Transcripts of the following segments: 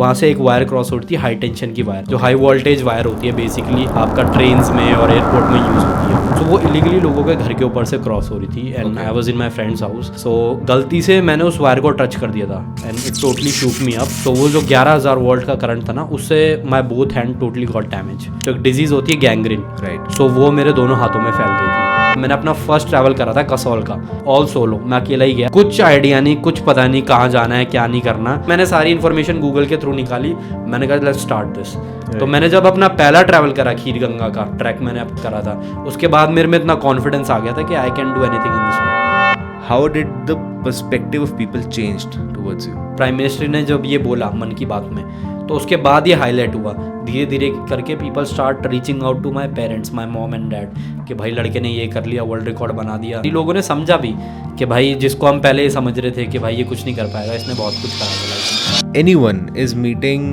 वहाँ से एक वायर क्रॉस होती है, हाई टेंशन की वायर, जो हाई वोल्टेज वायर होती है, बेसिकली आपका ट्रेन्स में और एयरपोर्ट में यूज़ होती है। तो वो इलीगली लोगों के घर के ऊपर से क्रॉस हो रही थी and I was in my friends house. So गलती से मैंने उस वायर को टच कर दिया था and it totally shook me up. तो वो जो 11,000 वोल्ट का करंट था ना, उससे my both hand totally got damage. तो एक डिजीज़ होती है गैंग्रीन, राइट। सो वो मेरे दोनों हाथों में फैल गई थी। मैंने अपना फर्स्ट ट्रैवल करा था कसौल का, ऑल सोलो, मैं अकेला ही गया। कुछ आइडिया नहीं, कुछ पता नहीं कहाँ जाना है क्या नहीं करना। मैंने सारी इन्फॉर्मेशन गूगल के थ्रू निकाली, मैंने कहा लेट्स स्टार्ट दिस। तो मैंने जब अपना पहला ट्रैवल करा, खीर गंगा का ट्रैक मैंने अब करा था, उसके बाद मेरे में इतना कॉन्फिडेंस आ गया था कि I can do anything in this world. How did the perspective of people changed towards you? Prime minister ने जब ये बोला मन की बात में, तो उसके बाद ये हाईलाइट हुआ। धीरे धीरे करके people start reaching out to my parents, my mom and dad, कि भाई लड़के ने ये कर लिया, वर्ल्ड रिकॉर्ड बना दिया। लोगों ने समझा भी कि भाई जिसको हम पहले ही समझ रहे थे कि भाई ये कुछ नहीं कर पाएगा, इसने बहुत कुछ करा था लाइफ में। Anyone is meeting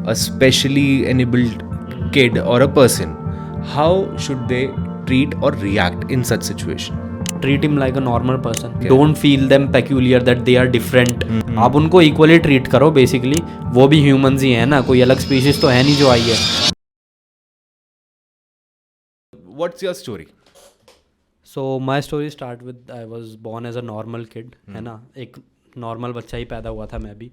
a specially enabled kid or a person, how should they treat or react in such situation? Treat him like a normal person, don't feel them peculiar that they are different. आप उनको equally treat करो, basically वो भी humans ही हैं ना, कोई अलग species तो है नहीं जो आई है। What's your story? So my story start with I was born as a normal kid, है ना, एक नॉर्मल बच्चा ही पैदा हुआ था। मैं भी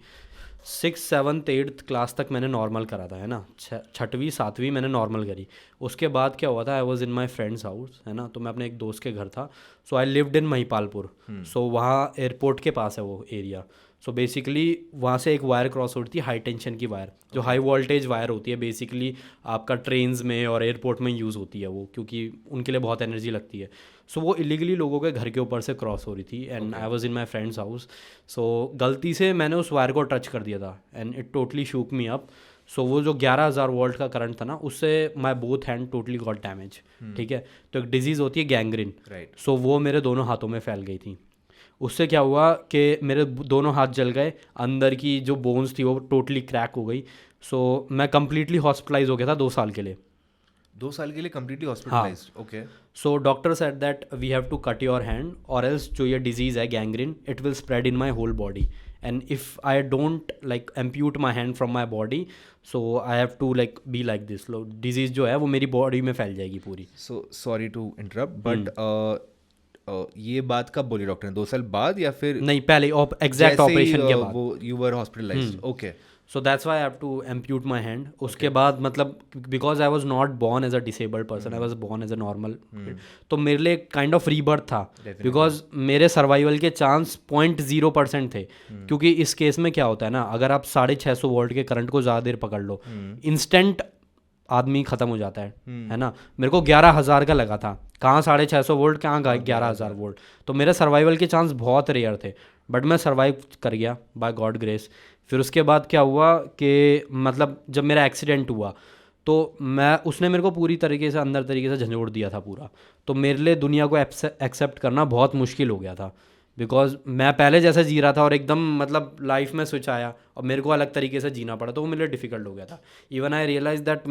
6th 7th 8th क्लास तक मैंने नॉर्मल करा था, है ना। 6वीं 7वीं मैंने नॉर्मल करी। उसके बाद क्या हुआ था, I was in my friends house, है ना। तो मैं अपने एक दोस्त के घर था। सो आई लिव्ड इन महिपालपुर। सो वहाँ एयरपोर्ट के पास है वो एरिया। सो बेसिकली वहाँ से एक वायर क्रॉस होती है, हाई टेंशन की वायर, जो हाई वोल्टेज वायर होती है, बेसिकली आपका ट्रेन्स में और एयरपोर्ट में यूज़ होती है वो, क्योंकि उनके लिए बहुत एनर्जी लगती है। सो वो इलीगली लोगों के घर के ऊपर से क्रॉस हो रही थी and I was in my friends house. So गलती से मैंने उस वायर को टच कर दिया था and it totally shook me up. So वो जो 11,000 वोल्ट का करंट था ना, उससे my both hand totally got damage. ठीक है। तो एक डिजीज़ होती है गैंग्रीन, राइट। सो वो मेरे दोनों हाथों में फैल गई थी। उससे क्या हुआ कि मेरे दोनों हाथ जल गए, अंदर की जो बोन्स थी वो टोटली क्रैक हो गई। सो मैं कंप्लीटली हॉस्पिटलाइज हो गया था 2 साल के लिए। 2 साल के लिए completely hospitalized? Okay. So doctor said that we have to cut your hand और एल्स जो ये डिजीज़ है gangrene, it will spread in my whole body and if I don't like amputate my hand from my body, so I have to like be like this. Disease जो है वो मेरी body में फैल जाएगी पूरी। So sorry to interrupt, but ये बात कब बोली डॉक्टर ने? 2 साल बाद या फिर नहीं, पहले एग्जैक्ट जैसे ही, ऑपरेशन के बाद। वो you were hospitalized? Okay. So that's why I have to amputate my hand. उसके बाद मतलब because I was not born as a disabled person, I was born as a normal, तो मेरे लिए काइंड ऑफ रीबर्थ था, because मेरे survival के chance 0.0% थे। क्योंकि इस केस में क्या होता है ना, अगर आप 650 वोल्ट के करंट को ज़्यादा देर पकड़ लो, इंस्टेंट आदमी ख़त्म हो जाता है ना। मेरे को 11,000 का लगा था, कहाँ 650 वोल्ट, कहाँ 11,000 वोल्ट, तो मेरे सर्वाइवल के चांस बहुत रेयर थे। बट मैं सर्वाइव कर गया बाय गॉड ग्रेस। फिर उसके बाद क्या हुआ कि मतलब जब मेरा एक्सीडेंट हुआ तो उसने मेरे को पूरी तरीके से अंदर तरीके से झंझोड़ दिया था पूरा। तो मेरे लिए दुनिया को एक्सेप्ट करना बहुत मुश्किल हो गया था, बिकॉज मैं पहले जैसे जी रहा था और एकदम मतलब लाइफ में स्विच आया और मेरे को अलग तरीके से जीना पड़ा, तो वो मेरे लिए डिफिकल्ट हो गया था। Even I realize that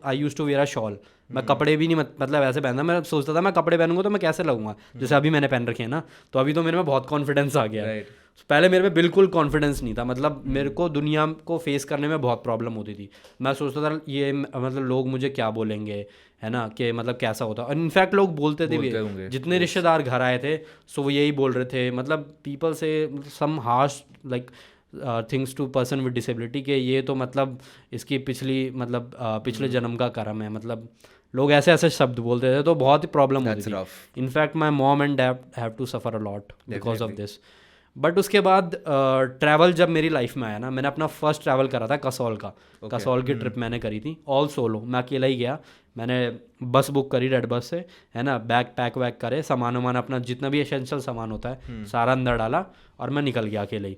I use to wear a shawl. मैं कपड़े भी नहीं मतलब ऐसे पहनता, मैं सोचता था मैं कपड़े पहनूंगा तो मैं कैसे लगूंगा, जैसे अभी मैंने पहन रखे हैं ना, तो अभी तो मेरे में बहुत कॉन्फिडेंस आ गया है। पहले मेरे में बिल्कुल कॉन्फिडेंस नहीं था, मतलब मेरे को दुनिया को फेस करने में बहुत प्रॉब्लम होती थी। मैं सोचता था ये मतलब लोग मुझे क्या बोलेंगे, है ना, कि मतलब कैसा होता। और इनफैक्ट लोग बोलते थे भी, जितने रिश्तेदार घर आए थे सो वो यही बोल रहे थे, मतलब पीपल से some harsh like things to person with disability, कि ये तो मतलब इसकी पिछले जन्म का कर्म है, मतलब लोग ऐसे ऐसे शब्द बोलते थे, तो बहुत ही प्रॉब्लम होती थी। In fact my mom and dad have to suffer a lot because of this. But उसके बाद ट्रैवल जब मेरी लाइफ में आया ना, मैंने अपना फर्स्ट ट्रैवल करा था कसौल का। कसौल की ट्रिप मैंने करी थी ऑल सोलो, मैं अकेला ही गया। मैंने बस बुक करी रेड बस से, है ना, बैग पैक वैक करे, सामान वामान अपना जितना भी एसेंशियल सामान होता है सारा अंदर डाला और मैं निकल गया अकेले ही।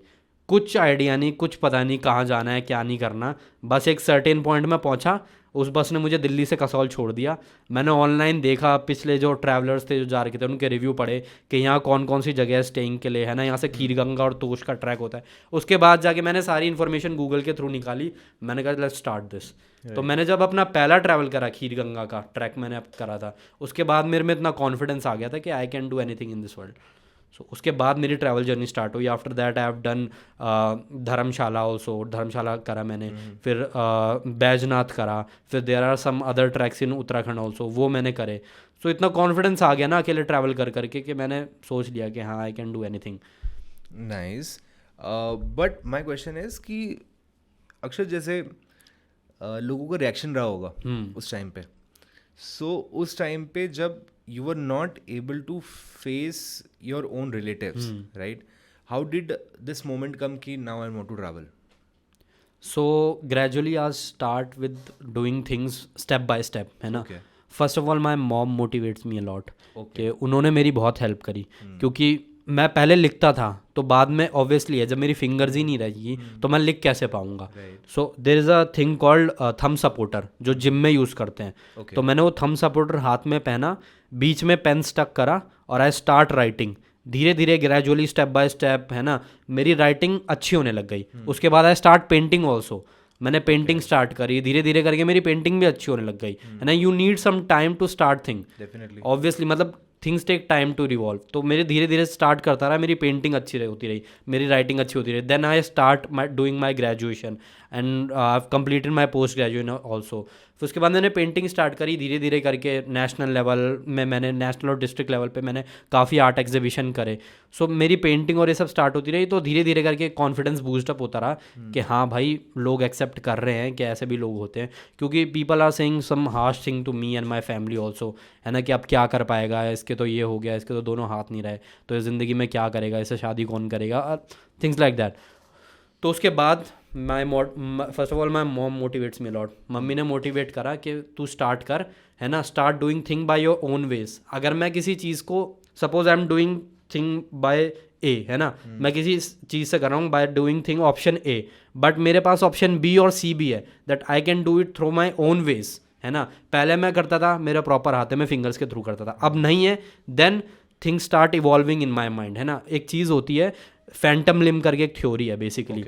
कुछ आइडिया नहीं, कुछ पता नहीं कहाँ जाना है क्या नहीं करना, बस एक सर्टेन पॉइंट में पहुँचा, उस बस ने मुझे दिल्ली से कसौल छोड़ दिया। मैंने ऑनलाइन देखा, पिछले जो ट्रैवलर्स थे जो जा रहे थे उनके रिव्यू पढ़े कि यहाँ कौन कौन सी जगह है स्टेइंग के लिए, है ना, यहाँ से खीर गंगा और तोश का ट्रैक होता है। उसके बाद जाके मैंने सारी इन्फॉर्मेशन गूगल के थ्रू निकाली, मैंने कहा लेट्स स्टार्ट दिस। तो मैंने जब अपना पहला ट्रैवल करा, खीर गंगा का ट्रैक मैंने करा था, उसके बाद मेरे में इतना कॉन्फिडेंस आ गया था कि I can do anything in this world. So उसके बाद मेरी ट्रैवल जर्नी स्टार्ट हुई. After that I have done Dharamshala also, Dharamshala करा मैंने, फिर बैजनाथ करा, फिर there are some other treks in Uttarakhand also, वो मैंने करे. सो इतना कॉन्फिडेंस आ गया ना अकेले ट्रैवल कर करके कि मैंने सोच लिया कि हाँ आई can do anything. Nice. But my question is कि अक्षर जैसे लोगों का रिएक्शन रहा होगा उस टाइम पे. सो उस टाइम पे जब you were not able to face your own relatives, right? How did this moment come ki now I want to travel? So gradually I start with doing things step by step, है ना. First of all my mom motivates me a lot. कि उन्होंने मेरी बहुत help करी, क्योंकि मैं पहले लिखता था तो बाद में ऑब्वियसली है जब मेरी फिंगर्स ही नहीं रहेगी तो मैं लिख कैसे पाऊंगा. So there is a thing called thumb supporter जो जिम में यूज़ करते हैं. तो मैंने वो थंब सपोर्टर हाथ में पहना, बीच में पेन स्टक करा और आई स्टार्ट राइटिंग. धीरे धीरे ग्रेजुअली स्टेप बाय स्टेप है ना मेरी राइटिंग अच्छी होने लग गई. उसके बाद आई स्टार्ट पेंटिंग ऑल्सो. मैंने पेंटिंग स्टार्ट करी, धीरे धीरे करके मेरी पेंटिंग भी अच्छी होने लग गई है ना. You need some time to start thing, obviously मतलब things take time to revolve. तो मेरे धीरे धीरे स्टार्ट करता रहा, मेरी पेंटिंग अच्छी होती रही, मेरी राइटिंग अच्छी होती रही. Then I start doing my graduation and I have completed my post graduation also. फिर उसके बाद मैंने पेंटिंग स्टार्ट करी, धीरे धीरे करके नेशनल लेवल में मैंने नेशनल और डिस्ट्रिक्ट लेवल पे मैंने काफ़ी आर्ट एग्जीबिशन करे. सो मेरी पेंटिंग और ये सब स्टार्ट होती रही. तो धीरे धीरे करके कॉन्फिडेंस बूस्टअप होता रहा कि हाँ भाई लोग एक्सेप्ट कर रहे हैं कि ऐसे भी लोग होते हैं. क्योंकि people are saying some harsh thing to me and my family also, है ना, कि अब क्या कर पाएगा, इसके तो ये हो गया, इसके तो दोनों हाथ नहीं रहे, तो इस ज़िंदगी में क्या करेगा, इससे शादी कौन करेगा, थिंग्स लाइक दैट. तो उसके बाद first of all my mom motivates me lot. मम्मी ने मोटिवेट करा कि तू स्टार्ट कर, है ना, start doing thing by your own ways. अगर मैं किसी चीज़ को suppose I am doing thing by A, है ना, मैं किसी चीज़ से कर रहा हूँ by doing thing option A, but मेरे पास ऑप्शन बी और सी भी है, that I can do it through my own ways, है ना. पहले मैं करता था मेरा प्रॉपर हाथ है, मैं फिंगर्स के थ्रू करता था, अब नहीं है. Then things start evolving in my mind, है ना. एक चीज़ होती है फैंटम लिम्ब करके, एक थ्योरी है बेसिकली.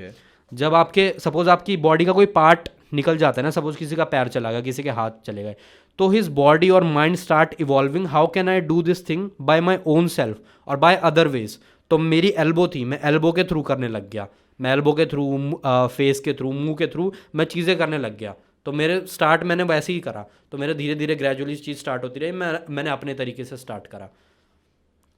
जब आपके सपोज आपकी बॉडी का कोई पार्ट निकल जाता है ना, सपोज किसी का पैर चला गया, किसी के हाथ चले गए, तो हिज बॉडी और mind start evolving, how can I do this thing bye my own self और बाय अदर वेज. तो मेरी एल्बो थी, मैं एल्बो के थ्रू करने लग गया, मैं एल्बो के थ्रू, फेस के थ्रू, मुंह के थ्रू मैं चीज़ें करने लग गया. तो मेरे स्टार्ट मैंने वैसे ही करा, तो मेरे धीरे धीरे ग्रेजुअली चीज़ स्टार्ट होती रही, मैंने अपने तरीके से स्टार्ट करा.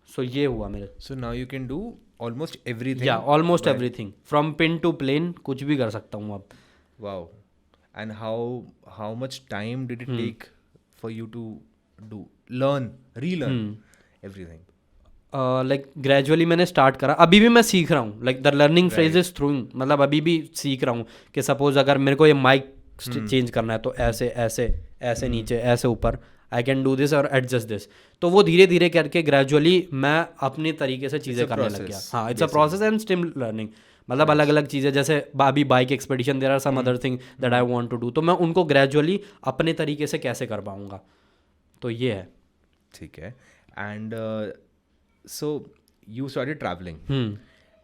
सो ये हुआ मेरे. So now you can do almost everything. Yeah almost everything from pin to plane, कुछ भी कर सकता हूँ अब. Wow. And how much time did it take for you to do relearn everything? Like gradually मैंने स्टार्ट करा, अभी भी मैं सीख रहा हूँ. Like the learning phase is throughing, मतलब अभी भी सीख रहा हूँ कि सपोज अगर मेरे को ये माइक चेंज करना है तो ऐसे ऐसे ऐसे नीचे ऐसे ऊपर, आई कैन डू दिस और एडजस्ट दिस. तो वो धीरे धीरे करके ग्रेजुअली मैं अपने तरीके से चीज़ें करने लग गया. हाँ, it's a process and still learning. मतलब अलग अलग चीज़ें, जैसे अभी bike expedition, there are some other thing that I want to do, तो मैं उनको ग्रेजुअली अपने तरीके से कैसे कर पाऊँगा. तो ये है. ठीक है. And so you started travelling,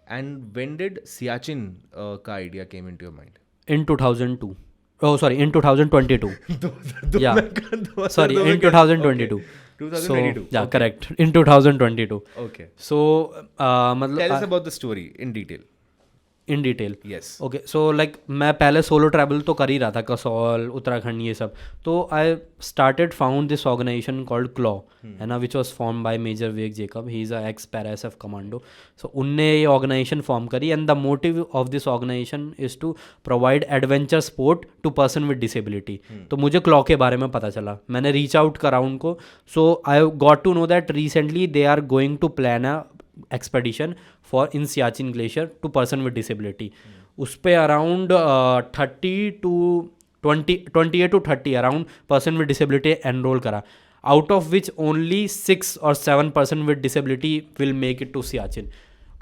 and when did Siachen का idea came into your mind? In 2002. Oh, sorry, in 2022. Yeah, sorry, in 2022. 2022. So, yeah, correct. In 2022. Okay. So, मतलब tell us about the story in detail. In detail. Yes. Okay, so like मैं पहले solo travel तो कर ही रहा था, कसौल, उत्तराखंड, ये सब. तो I started found this organization called क्लॉ, है ना, which was form by major Vivek Jacob. He is a ex para SF commando. So उनने ये ऑर्गेनाइजेशन फॉर्म करी, and the motive of this organization is to provide adventure sport to person with disability. तो मुझे claw के बारे में पता चला, मैंने रीच आउट करा उनको. So I got to know that recently they are going to plan a expedition for in Siachen glacier to person with disability. उस पर around 28 to 30 around person with disability enroll करा, out of which only 6 or 7 person with disability will make it to Siachen.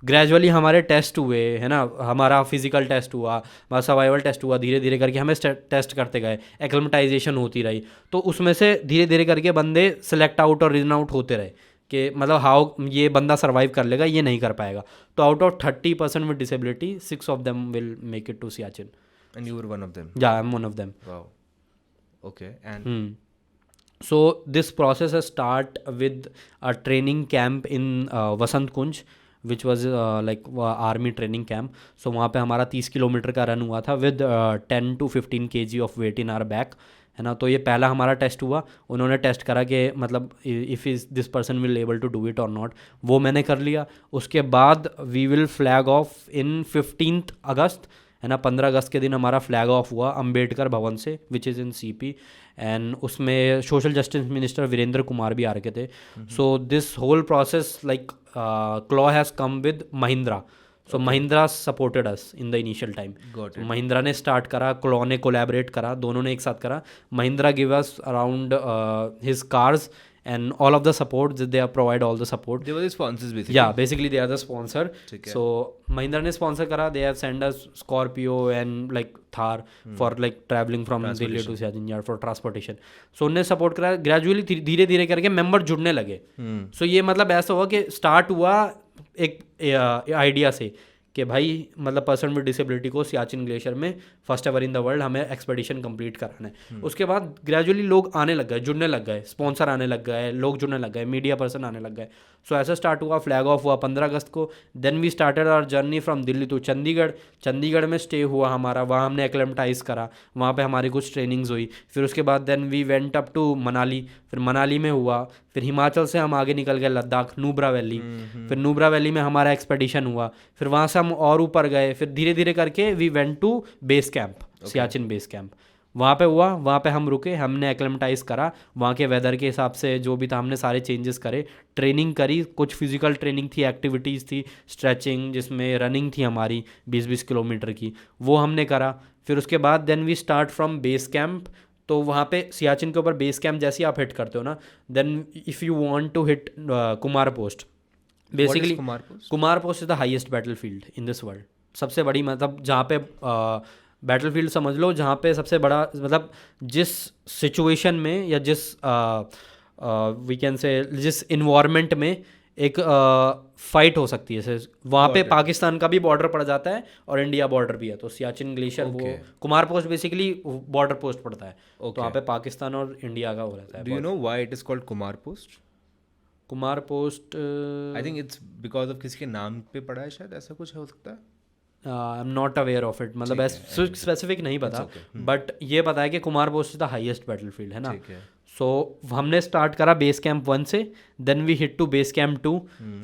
Gradually हमारे test हुए, है ना, हमारा physical test हुआ, हमारा सर्वाइवल टेस्ट हुआ, धीरे धीरे करके हमें टेस्ट करते गए, एक्लेमेटाइजेशन होती रही. तो उसमें से धीरे धीरे करके बंदे सेलेक्ट आउट और रिजन आउट होते रहे कि मतलब हाउ ये बंदा सर्वाइव कर लेगा, ये नहीं कर पाएगा. तो out of 30% with disability 6 of them will make it to Siachen. And you were one of them? Yeah, I'm one of them. Wow. Okay. And So this process has start with a training camp in Vasant Kunj, which was like army training camp. So वहाँ पे हमारा 30 kilometre का run हुआ था with 10 to 15 kg of weight in our back, है ना. तो ये पहला हमारा टेस्ट हुआ. उन्होंने टेस्ट करा कि मतलब if is this person will able to do it और नॉट. वो मैंने कर लिया. उसके बाद we will flag off in 15 अगस्त, है ना. 15 अगस्त के दिन हमारा फ्लैग ऑफ हुआ अम्बेडकर भवन से, which is in CP. And उसमें social justice minister Virendra Kumar भी आ रखे थे. So this whole process like क्लॉ has come with Mahindra. So Mahindra supported us in the initial time. Mahindra ने स्टार्ट करा, क्लॉ ने कोलैबोरेट करा, दोनों ने एक साथ करा. Mahindra give us around his cars and all of the support that they provide all the support. They were the sponsors basically. Yeah, basically they are the sponsor. So Mahindra ne sponsor kara. They have sent us Scorpio and like Thar for like traveling from Delhi to Siachen Yard for transportation. So उन्होंने support करा. Gradually धीरे धीरे करके member जुड़ने लगे. So ये मतलब ऐसा हुआ कि start हुआ एक idea से कि भाई मतलब पर्सन विद डिसेबिलिटी को सियाचिन ग्लेशियर में first ever in the world हमें एक्सपेडिशन कंप्लीट कराना है. उसके बाद ग्रेजुअली लोग आने लग गए, जुड़ने लग गए, स्पॉन्सर आने लग गए, लोग जुड़ने लग गए, मीडिया पर्सन आने लग गए. सो ऐसा स्टार्ट हुआ. फ्लैग ऑफ हुआ 15 अगस्त को. Then we started our journey from Delhi to Chandigarh. Chandigarh में स्टे हुआ हमारा, वहाँ हमने एक्लेमटाइज करा, वहाँ पे हमारी कुछ ट्रेनिंग्स हुई. फिर उसके बाद then we went up to Manali. फिर मनाली में हुआ. फिर हिमाचल से हम आगे निकल गए लद्दाख, नुब्रा वैली. फिर नुब्रा वैली में हमारा एक्सपेडिशन हुआ. फिर वहाँ से हम और ऊपर गए. फिर धीरे धीरे करके we went to base camp, Siachen base camp. वहाँ पे हुआ, वहाँ पे हम रुके, हमने एक्लेमटाइज करा. वहाँ के वेदर के हिसाब से जो भी था हमने सारे चेंजेस करे, ट्रेनिंग करी. कुछ फिजिकल ट्रेनिंग थी, एक्टिविटीज़ थी, स्ट्रेचिंग, जिसमें रनिंग थी हमारी 20-20 किलोमीटर की, वो हमने करा. फिर उसके बाद then we start from base camp. तो वहाँ पे सियाचिन के ऊपर बेस कैंप जैसे ही आप हिट करते हो ना, then if you want to hit Kumar post, basically Kumar post is the highest battle field in this world. सबसे बड़ी मतलब जहाँ पे बैटल फील्ड समझ लो, जहाँ पे सबसे बड़ा मतलब जिस सिचुएशन में या जिस वी कैन से जिस इन्वायरमेंट में एक फाइट हो सकती है, वहाँ पे पाकिस्तान का भी बॉर्डर पड़ जाता है और इंडिया बॉर्डर भी है. तो सियाचिन ग्लेशियर वो Kumar post basically border post पड़ता है. तो वहाँ पे पाकिस्तान और इंडिया का हो रहता है. Do you know why it is called Kumar post? Kumar post I think it's because of किसी के नाम पे पड़ा है, शायद ऐसा कुछ हो सकता है. I am not aware of it, मतलब स्पेसिफिक नहीं पता, बट ये पता है कि Kumar post is the highest battle field, है ना. सो हमने स्टार्ट करा बेस कैंप 1 से, then we hit to base camp 2.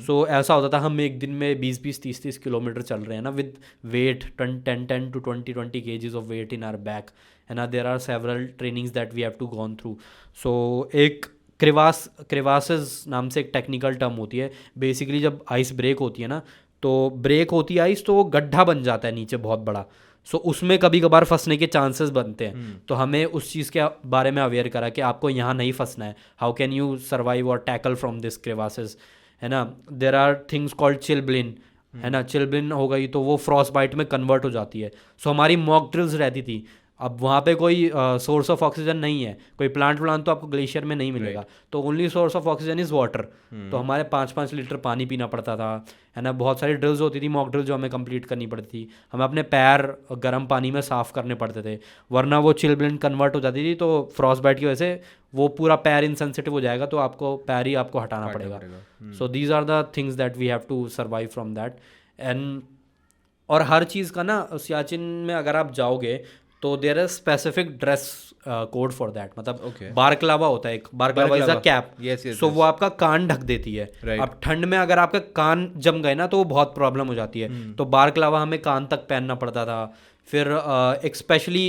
So ऐसा होता था हम एक दिन में 20-20, 30-30 किलोमीटर चल रहे हैं ना, with weight 10 to 20 kgs of weight in our back, है ना. There are several trainings that we have to gone through. So एक क्रेवासेस नाम से एक टेक्निकल टर्म होती है. बेसिकली जब आइस ब्रेक होती है ना, तो ब्रेक होती है आइस, तो वो गड्ढा बन जाता है नीचे बहुत बड़ा. सो उसमें कभी कभार फंसने के चांसेस बनते हैं. तो हमें उस चीज़ के बारे में अवेयर करा कि आपको यहाँ नहीं फंसना है. हाउ कैन यू सर्वाइव और टैकल फ्रॉम दिस क्रेवासेस, है ना. देर आर थिंग्स कॉल्ड चिलब्लिन, है ना. चिलब्लिन हो गई तो वो फ्रॉस्ट बाइट में कन्वर्ट हो जाती है. सो हमारी मॉक ड्रिल्स रहती थी. अब वहाँ पे कोई सोर्स ऑफ ऑक्सीजन नहीं है, कोई प्लांट तो आपको ग्लेशियर में नहीं मिलेगा. तो only source of oxygen is water. तो हमारे 5-5 लीटर पानी पीना पड़ता था, है ना. बहुत सारी ड्रिल्स होती थी, मॉक ड्रिल जो हमें कंप्लीट करनी पड़ती थी. हमें अपने पैर गर्म पानी में साफ़ करने पड़ते थे, वरना वो चिल ब्लेंड कन्वर्ट हो जाती थी. तो फ्रॉस्ट बाइट की वजह से वो पूरा पैर इनसेंसिटिव हो जाएगा, तो आपको पैर ही आपको हटाना पड़ेगा. So these are the things that we have to survive from that. And और हर चीज़ का ना सियाचिन में अगर आप जाओगे तो there is specific dress code for that. मतलब बारक्लावा होता है एक, बारक्लावा इज अ कैप. सो वो आपका कान ढक देती है. अब ठंड में अगर आपका कान जम गए ना तो वो बहुत प्रॉब्लम हो जाती है. तो बारक्लावा हमें कान तक पहनना पड़ता था. फिर एक स्पेशली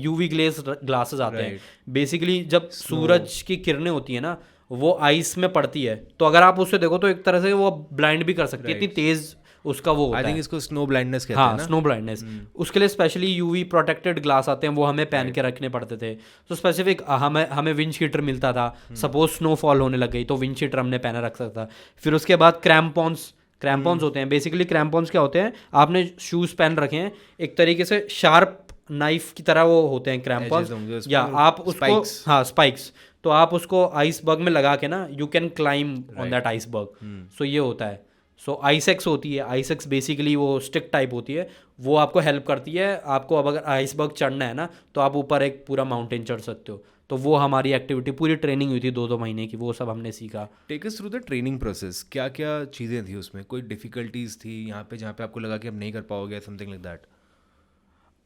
यूवी ग्लासेस आते हैं. बेसिकली जब सूरज की किरणें होती है ना, वो आइस में पड़ती है, तो अगर आप उससे देखो तो एक तरह से वो ब्लाइंड भी कर सकती है, इतनी तेज उसका वो होता है. इसको स्नो ब्लाइंडनेस कहते हैं ना. Snow blindness. उसके लिए स्पेशली यूवी प्रोटेक्टेड ग्लास आते हैं, वो हमें पहन के रखने पड़ते थे. तो स्पेसिफिक हमें विंड शीटर मिलता था. सपोज स्नोफॉल होने लग गई तो विंड शीटर हमने पहना रख सकता था. फिर उसके बाद क्रैम्पॉन्स होते हैं. बेसिकली क्रैम्पॉन्स क्या होते हैं, आपने शूज़ पहन रखे हैं, एक तरीके से शार्प नाइफ की तरह वो होते हैं क्रैम्पॉन्स, या आप उसको स्पाइक्स. तो आप उसको आइसबर्ग में लगा के ना, you can climb on that iceberg. So ये होता है. सो आइसेक्स होती है. आइसेक्स बेसिकली वो स्टिक टाइप होती है, वो आपको हेल्प करती है। आपको अब अगर आइसबर्ग चढ़ना है ना तो आप ऊपर एक पूरा माउंटेन चढ़ सकते हो। तो वो हमारी एक्टिविटी, पूरी ट्रेनिंग हुई थी 2-2 महीने की, वो सब हमने सीखा। Take us through the training process, क्या क्या चीज़ें थी उसमें, कोई डिफ़िकल्टीज थी यहाँ पे जहाँ पे आपको लगा कि अब नहीं कर पाओगे, something like that?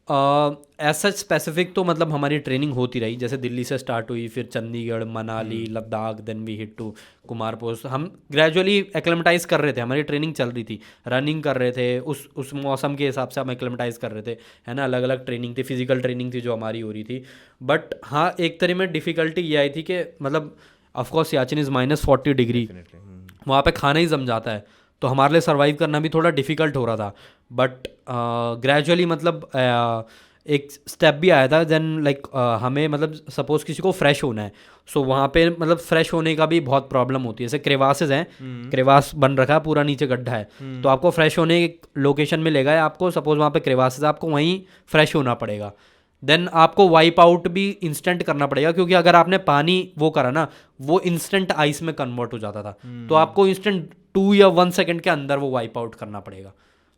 As such specific तो मतलब हमारी ट्रेनिंग होती रही, जैसे दिल्ली से स्टार्ट हुई, फिर Chandigarh, Manali, Ladakh, then we hit to Kumar post. हम ग्रेजुअली एक्लेमेटाइज कर रहे थे, हमारी ट्रेनिंग चल रही थी, रनिंग कर रहे थे, उस मौसम के हिसाब से हम एक्लेमेटाइज कर रहे थे, है ना। अलग अलग ट्रेनिंग थी, फिजिकल ट्रेनिंग थी जो हमारी हो रही थी। बट हाँ, एक तरह में डिफ़िकल्टी ये आई थी कि मतलब ऑफकोर्स सियाचिन इज़ -40 डिग्री, वहाँ पे खाना ही जम जाता है, तो हमारे लिए सर्वाइव करना भी थोड़ा डिफ़िकल्ट हो रहा था। बट ग्रेजुअली मतलब एक स्टेप भी आया था देन लाइक हमें मतलब सपोज़ किसी को फ्रेश होना है, सो वहाँ पे मतलब फ्रेश होने का भी बहुत प्रॉब्लम होती है। जैसे क्रेवासेस हैं, क्रेवास बन रखा है पूरा, नीचे गड्ढा है, तो आपको फ्रेश होने एक लोकेशन में लेगा, आपको सपोज़ वहाँ पे क्रेवासेस, आपको वहीं फ्रेश होना पड़ेगा। देन आपको वाइप आउट भी इंस्टेंट करना पड़ेगा, क्योंकि अगर आपने पानी वो करा ना, वो इंस्टेंट आइस में कन्वर्ट हो जाता था, तो आपको इंस्टेंट 2 या 1 सेकंड के अंदर वो वाइप आउट करना पड़ेगा।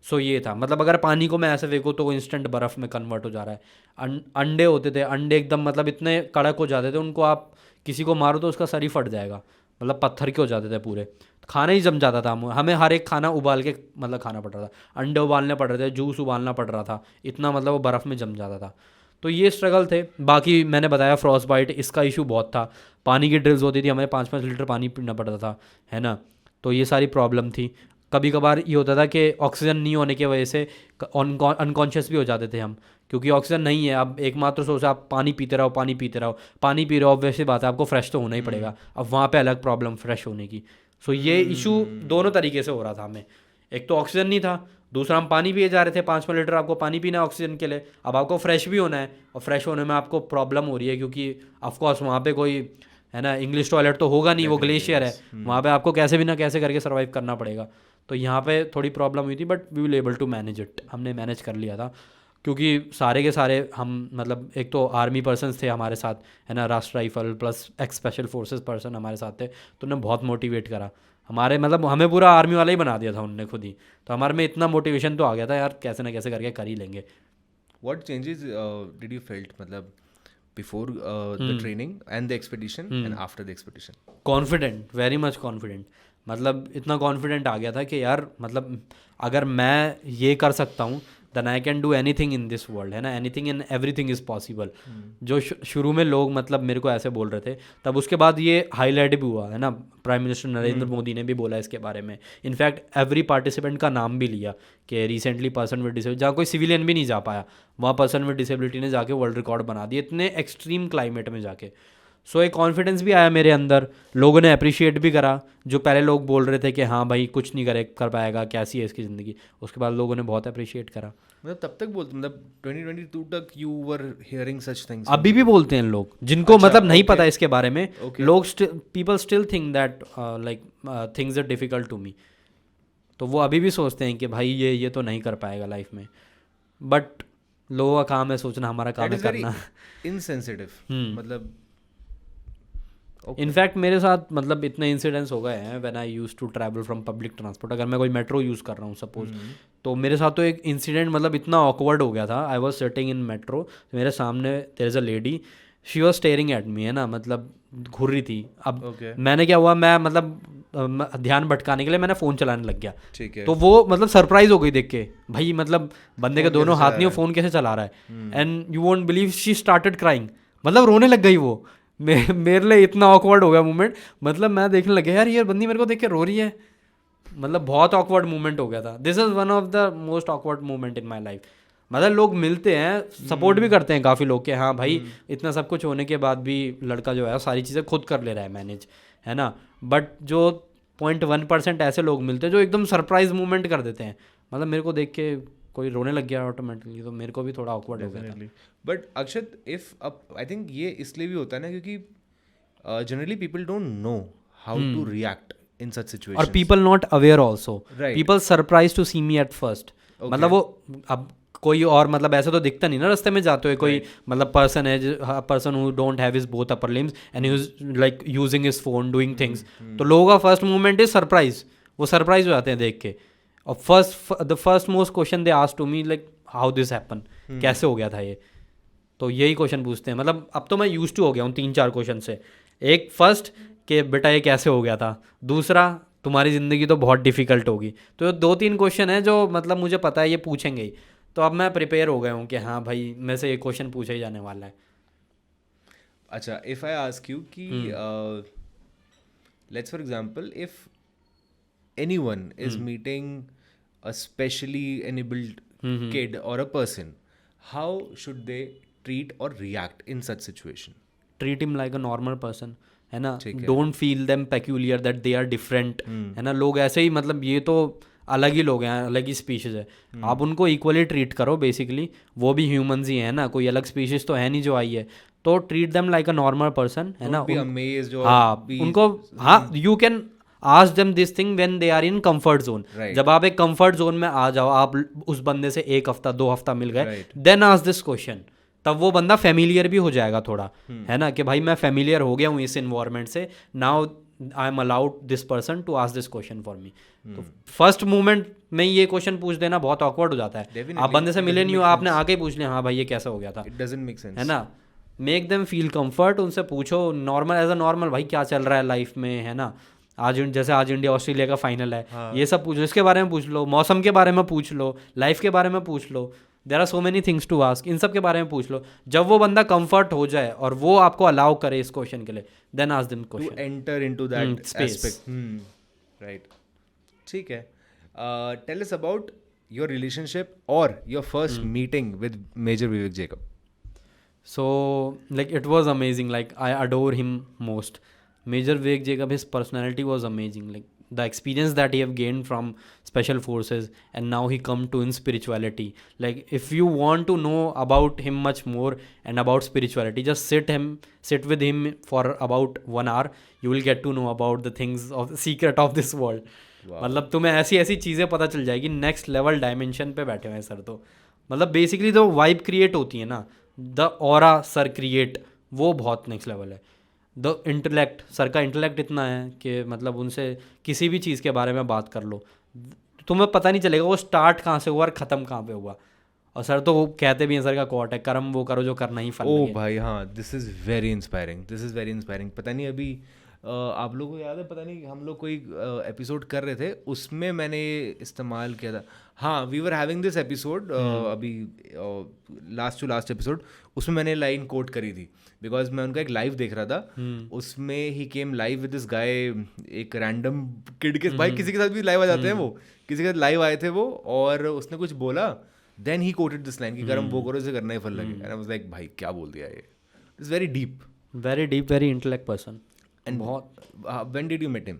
सो ये था, मतलब अगर पानी को मैं ऐसे फेंकूँ तो वो इंस्टेंट बर्फ़ में कन्वर्ट हो जा रहा है। अंडे होते थे, अंडे एकदम मतलब इतने कड़क हो जाते थे, उनको आप किसी को मारो तो उसका सर ही फट जाएगा, मतलब पत्थर के हो जाते थे पूरे। खाना ही जम जाता था, हमें हर एक खाना उबाल के मतलब खाना पड़ रहा था, अंडे उबालने पड़ रहे थे, जूस उबालना पड़ रहा था, इतना मतलब वो बर्फ़ में जम जाता था। तो ये स्ट्रगल थे। बाकी मैंने बताया फ्रॉस्ट बाइट, इसका इशू बहुत था, पानी की ड्रिल्स होती थी, हमें 5-5 लीटर पानी पीना पड़ता था, है ना। तो ये सारी प्रॉब्लम थी। कभी कभार ये होता था कि ऑक्सीजन नहीं होने की वजह से अनकॉन्शियस भी हो जाते थे हम, क्योंकि ऑक्सीजन नहीं है। अब एकमात्र सोच, आप पानी पीते रहो, पानी पीते रहो, पानी पी रहे हो, वैसे बात है आपको फ्रेश तो होना ही पड़ेगा। अब वहाँ पे अलग प्रॉब्लम फ्रेश होने की। सो ये इशू दोनों तरीके से हो रहा था हमें। एक तो ऑक्सीजन नहीं था, दूसरा हम पानी पिए जा रहे थे, 5-5 लीटर आपको पानी पीना है ऑक्सीजन के लिए। अब आपको फ्रेश भी होना है, और फ्रेश होने में आपको प्रॉब्लम हो रही है, क्योंकि ऑफकोर्स वहाँ पे कोई, है ना, इंग्लिश टॉयलेट तो होगा नहीं, वो ग्लेशियर है, वहाँ पे आपको कैसे भी ना कैसे करके सर्वाइव करना पड़ेगा। तो यहाँ पे थोड़ी प्रॉब्लम हुई थी, but we will able to manage it, हमने मैनेज कर लिया था। क्योंकि सारे के सारे हम मतलब एक तो आर्मी पर्सन्स थे हमारे साथ, है ना, राष्ट्र rifle plus x special forces person हमारे साथ थे, तो उन्होंने बहुत मोटिवेट करा हमारे, मतलब हमें पूरा आर्मी वाला ही बना दिया था उनने खुद ही। तो हमारे में इतना मोटिवेशन तो आ गया था यार, कैसे ना कैसे करके कर ही लेंगे। What changes did you felt, मतलब before the training and the expedition and after the expedition? Confident, very much confident. मतलब इतना कॉन्फिडेंट आ गया था कि यार मतलब अगर मैं ये कर सकता हूँ, then I can do anything in this world, है ना, anything and everything is possible. जो शुरू में लोग मतलब मेरे को ऐसे बोल रहे थे, तब उसके बाद ये हाईलाइट भी हुआ, है ना, प्राइम मिनिस्टर नरेंद्र मोदी ने भी बोला इसके बारे में। इनफैक्ट एवरी पार्टिसिपेंट का नाम भी लिया कि रिसेंटली पर्सन विद डिसेबिलिटी, जहाँ कोई सिविलियन भी नहीं जा पाया, वहाँ पर्सन विद डिसेबिलिटी ने जाके वर्ल्ड रिकॉर्ड बना दिया, इतने एक्सट्रीम क्लाइमेट में जाके। सो एक कॉन्फिडेंस भी आया मेरे अंदर, लोगों ने अप्रिशिएट भी करा। जो पहले लोग बोल रहे थे कि हाँ भाई कुछ नहीं कर पाएगा, कैसी है इसकी ज़िंदगी, उसके बाद लोगों ने बहुत अप्रिशिएट करा। मतलब तब तक बोलते, मतलब 2022 तक you were hearing such things? अभी भी बोलते हैं लोग जिनको मतलब नहीं पता इसके बारे में, लोग people still think that like things are difficult to me. तो वो अभी भी सोचते हैं कि भाई ये तो नहीं कर पाएगा लाइफ में, बट लोगों का काम है सोचना, हमारा काम है करना। इनसेंसिटिव, मतलब इनफैक्ट मेरे साथ मतलब इतने इंसिडेंट्स हो गए हैं when I used to travel from public transport. अगर मैं कोई मेट्रो यूज़ कर रहा हूँ सपोज, तो मेरे साथ तो एक इंसिडेंट मतलब इतना ऑकवर्ड हो गया था। I was sitting in metro, मेरे सामने there is a lady, she was staring at me, है ना, मतलब घूर रही थी। अब मैंने क्या हुआ, मैं मतलब ध्यान भटकाने के लिए मैंने फ़ोन चलाने लग गया, ठीक है। तो वो मतलब सरप्राइज हो गई देख के, भाई मतलब बंदे के दोनों हाथ नहीं, वो फ़ोन कैसे चला रहा है। And you won't believe she started crying, मतलब रोने लग गई वो। मेरे लिए इतना ऑकवर्ड हो गया मोमेंट, मतलब मैं देखने लग गया यार ये बंदी मेरे को देख के रो रही है, मतलब बहुत ऑकवर्ड मोमेंट हो गया था। This is one of the most awkward moment in my life. मतलब लोग मिलते हैं, सपोर्ट भी करते हैं काफ़ी लोग कि हाँ भाई इतना सब कुछ होने के बाद भी लड़का जो है सारी चीज़ें खुद कर ले रहा है मैनेज, है ना। बट जो 0.1% ऐसे लोग मिलते हैं जो एकदम सरप्राइज मूवमेंट कर देते हैं, मतलब मेरे को देख के कोई रोने लग गया ऑटोमेटिकली, तो मेरे को भी थोड़ा ऑकवर्ड हो गया था। बट अक्षत, इफ अब आई थिंक ये इसलिए भी होता है ना क्योंकि generally people don't know how to react in such situations, और people not aware also, people surprise to see me at first. मतलब वो अब कोई और मतलब ऐसे तो दिखता नहीं ना रास्ते में जाते हुए, कोई मतलब पर्सन है, person who don't have his both upper limbs and he is like using his phone doing things, तो लोगों का फर्स्ट मूवमेंट इज सरप्राइज, वो सरप्राइज हो जाते हैं देख के। और the first most question they asked to me like how this happen, कैसे हो गया था ये। तो यही क्वेश्चन पूछते हैं। मतलब अब तो मैं यूज टू हो गया हूँ 3-4 क्वेश्चन से। एक फर्स्ट कि बेटा ये कैसे हो गया था, दूसरा तुम्हारी ज़िंदगी तो बहुत डिफ़िकल्ट होगी। तो 2-3 क्वेश्चन है जो मतलब मुझे पता है ये पूछेंगे ही, तो अब मैं प्रिपेयर हो गया हूँ कि हाँ भाई मेरे से ये क्वेश्चन पूछा ही जाने वाला है। अच्छा, इफ़ आई आस्क यू कि let's for example if anyone is meeting a specially enabled kid or a person, how should they treat or react in such situation? Treat him like a normal person, है ना। ठीक है। Don't feel them peculiar that they are different, है ना। लोग ऐसे ही मतलब ये तो अलग ही लोग हैं, अलग ही स्पीशीज़ है, आप उनको इक्वली ट्रीट करो बेसिकली। वो भी ह्यूमंस ही हैं ना, कोई अलग स्पीशीज़ तो है नहीं जो आई है। तो treat them like a normal person, है ना। हाँ उनको, हाँ you can ask them this thing when they are in comfort zone. जब आप एक कंफर्ट जोन में आ जाओ, आप उस बंदे से 1 हफ्ता 2 हफ्ता मिल गए, देन आस्क दिस क्वेश्चन, तब वो बंदा फेमिलियर भी हो जाएगा थोड़ा, है ना, कि भाई मैं फेमिलियर हो गया हूँ इस इन्वायरमेंट से, now I am allowed this person to ask this question for me. तो फर्स्ट मूवमेंट में ये क्वेश्चन पूछ देना बहुत ऑकवर्ड हो जाता है। आप बंदे से मिले नहीं हो, आपने आके ही पूछ लिया हाँ भाई ये कैसा हो गया था, It doesn't make sense. है ना। मेक देम फील कंफर्ट, उनसे पूछो नॉर्मल एज अ नॉर्मल, भाई क्या चल रहा है लाइफ में, है ना। आज जैसे आज इंडिया ऑस्ट्रेलिया का फाइनल है, ये सब पूछ लो, इसके बारे में पूछ लो, मौसम के बारे में पूछ लो, लाइफ के बारे में पूछ लो, there are so many things to ask, इन सब के बारे में पूछ लो। जब वो बंदा कंफर्ट हो जाए और वो आपको अलाउ करे इस क्वेश्चन के लिए, then ask them To question, enter into that space. aspect. Right. ठीक है. Tell us about your relationship or your first meeting with Major Vivek Jacob. So like it was amazing, like I adore him most. Major Vivek Jacob, his personality was amazing, like the experience that he have gained from special forces, and now he come to in spirituality. Like if you want to know about him much more and about spirituality, just sit with him for about 1 hour, you will get to know about the things of the secret of this world. मतलब तुम्हें ऐसी ऐसी चीज़ें पता चल जाएगी, next level dimension पे बैठे हुए हैं सर। तो मतलब बेसिकली जो वाइब क्रिएट होती है ना, द ऑरा सर क्रिएट, वो बहुत नेक्स्ट लेवल है। द इंटेलेक्ट, सर का इंटेलेक्ट इतना है कि मतलब उनसे किसी भी चीज़ के बारे में बात कर लो, तुम्हें पता नहीं चलेगा वो स्टार्ट कहाँ से हुआ और ख़त्म कहाँ पे हुआ। और सर तो वो कहते भी हैं, सर का कोट है, कर्म वो करो जो करना ही फल लगे। भाई हाँ, दिस इज़ वेरी इंस्पायरिंग। पता नहीं अभी आप लोगों को याद है, पता नहीं हम लोग कोई एपिसोड कर रहे थे, उसमें मैंने इस्तेमाल किया था। हाँ, we were having this episode अभी लास्ट एपिसोड, उसमें मैंने लाइन कोट करी थी बिकॉज मैं उनका एक लाइव देख रहा था। उसमें ही केम लाइव विद दिस गाय, एक रैंडम किड के भाई, किसी के साथ भी लाइव आ जाते हैं वो, किसी के साथ लाइव आए थे वो, और उसने कुछ बोला, then he quoted this line कि कर्म वो करो इसे करना ही फल लगे। एंड आई वाज लाइक भाई क्या बोल दिया ये, it's very deep, very intellect person. And when did you met him?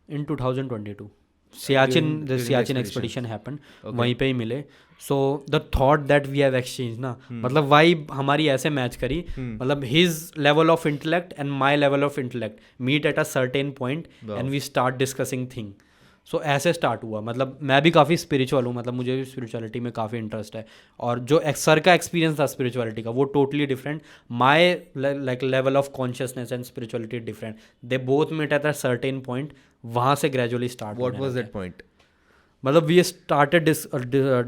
In 2022 Siachen expedition happen, वहीं पे ही मिले। So the thought that we have exchange ना, मतलब वाइब हमारी ऐसे मैच करी, मतलब his level of intellect and my level of intellect meet at a certain point and we start discussing thing. So ऐसे स्टार्ट हुआ। मतलब मैं भी काफ़ी स्पिरिचुअल हूँ, मतलब मुझे भी स्पिरिचुअलिटी में काफ़ी इंटरेस्ट है, और जो सर का एक्सपीरियंस था स्पिरिचुअलिटी का वो totally different. My like level of consciousness and spirituality different, they both meet at a certain point, वहाँ से gradually start. What was that point? मतलब we started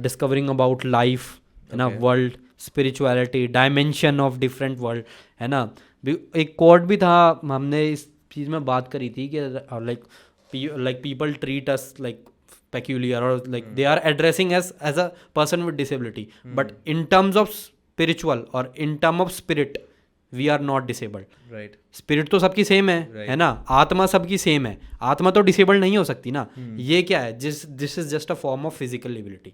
discovering about life, है ना, world, spirituality, dimension of different world, है ना। एक coat भी था, हमने इस चीज़ में बात करी थी कि like people treat us like peculiar or like they are addressing us as a person with disability, but in terms of spiritual or in term of spirit we are not disabled, right? Spirit तो सबकी same है ना, आत्मा सबकी same है, आत्मा तो disabled नहीं हो सकती ना। ये क्या है, this is just a form of physical ability.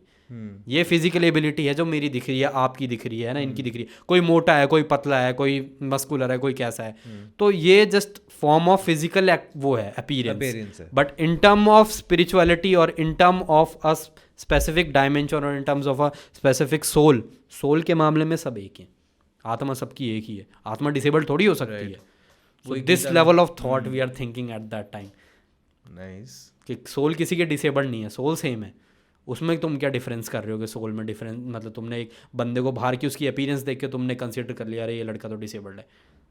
ये फिजिकल एबिलिटी है जो मेरी दिख रही है, आपकी दिख रही है ना, इनकी दिख रही है। कोई मोटा है, कोई पतला है, कोई मस्कुलर है, कोई कैसा है, तो ये जस्ट फॉर्म ऑफ फिजिकल वो है, appearance. But in term of spirituality और in term of a specific dimension और in terms of a specific soul के मामले में सब एक है, आत्मा सबकी एक ही है, आत्मा डिसेबल्ड थोड़ी हो सकती है। So this level of thought we are thinking at that time. Nice. कि सोल किसी के डिसेबल्ड नहीं है, सोल सेम है। उसमें तुम क्या डिफरेंस कर रहे हो कि सोल में डिफरेंस, मतलब तुमने एक बंदे को बाहर की उसकी अपीयरेंस देख के तुमने कंसिडर कर लिया अरे ये लड़का तो डिसेबल्ड है।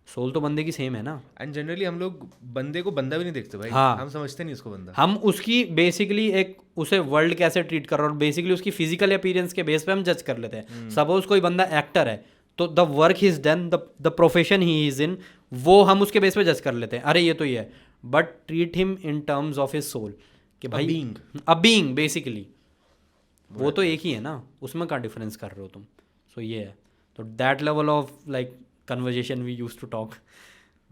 सोल तो बंदे की सेम है ना। एंड जनरली हम लोग बंदे को बंदा भी नहीं देखते भाई, हाँ। हम समझते नहीं उसको बंदा। हम उसकी बेसिकली एक उसे वर्ल्ड कैसे ट्रीट कर रहा है और बेसिकली उसकी फिजिकल अपीयरेंस के बेस पे हम जज कर लेते हैं। सपोज कोई बंदा एक्टर है तो the work he is done, the profession he is in, वो हम उसके बेस पे जज कर लेते हैं, अरे ये तो ये है। But treat him in terms of his soul कि भाई अ बीइंग बेसिकली, वो तो एक ही है ना, उसमें क्या डिफरेंस कर रहे हो तुम। सो ये है, तो that level of like conversation we use to talk.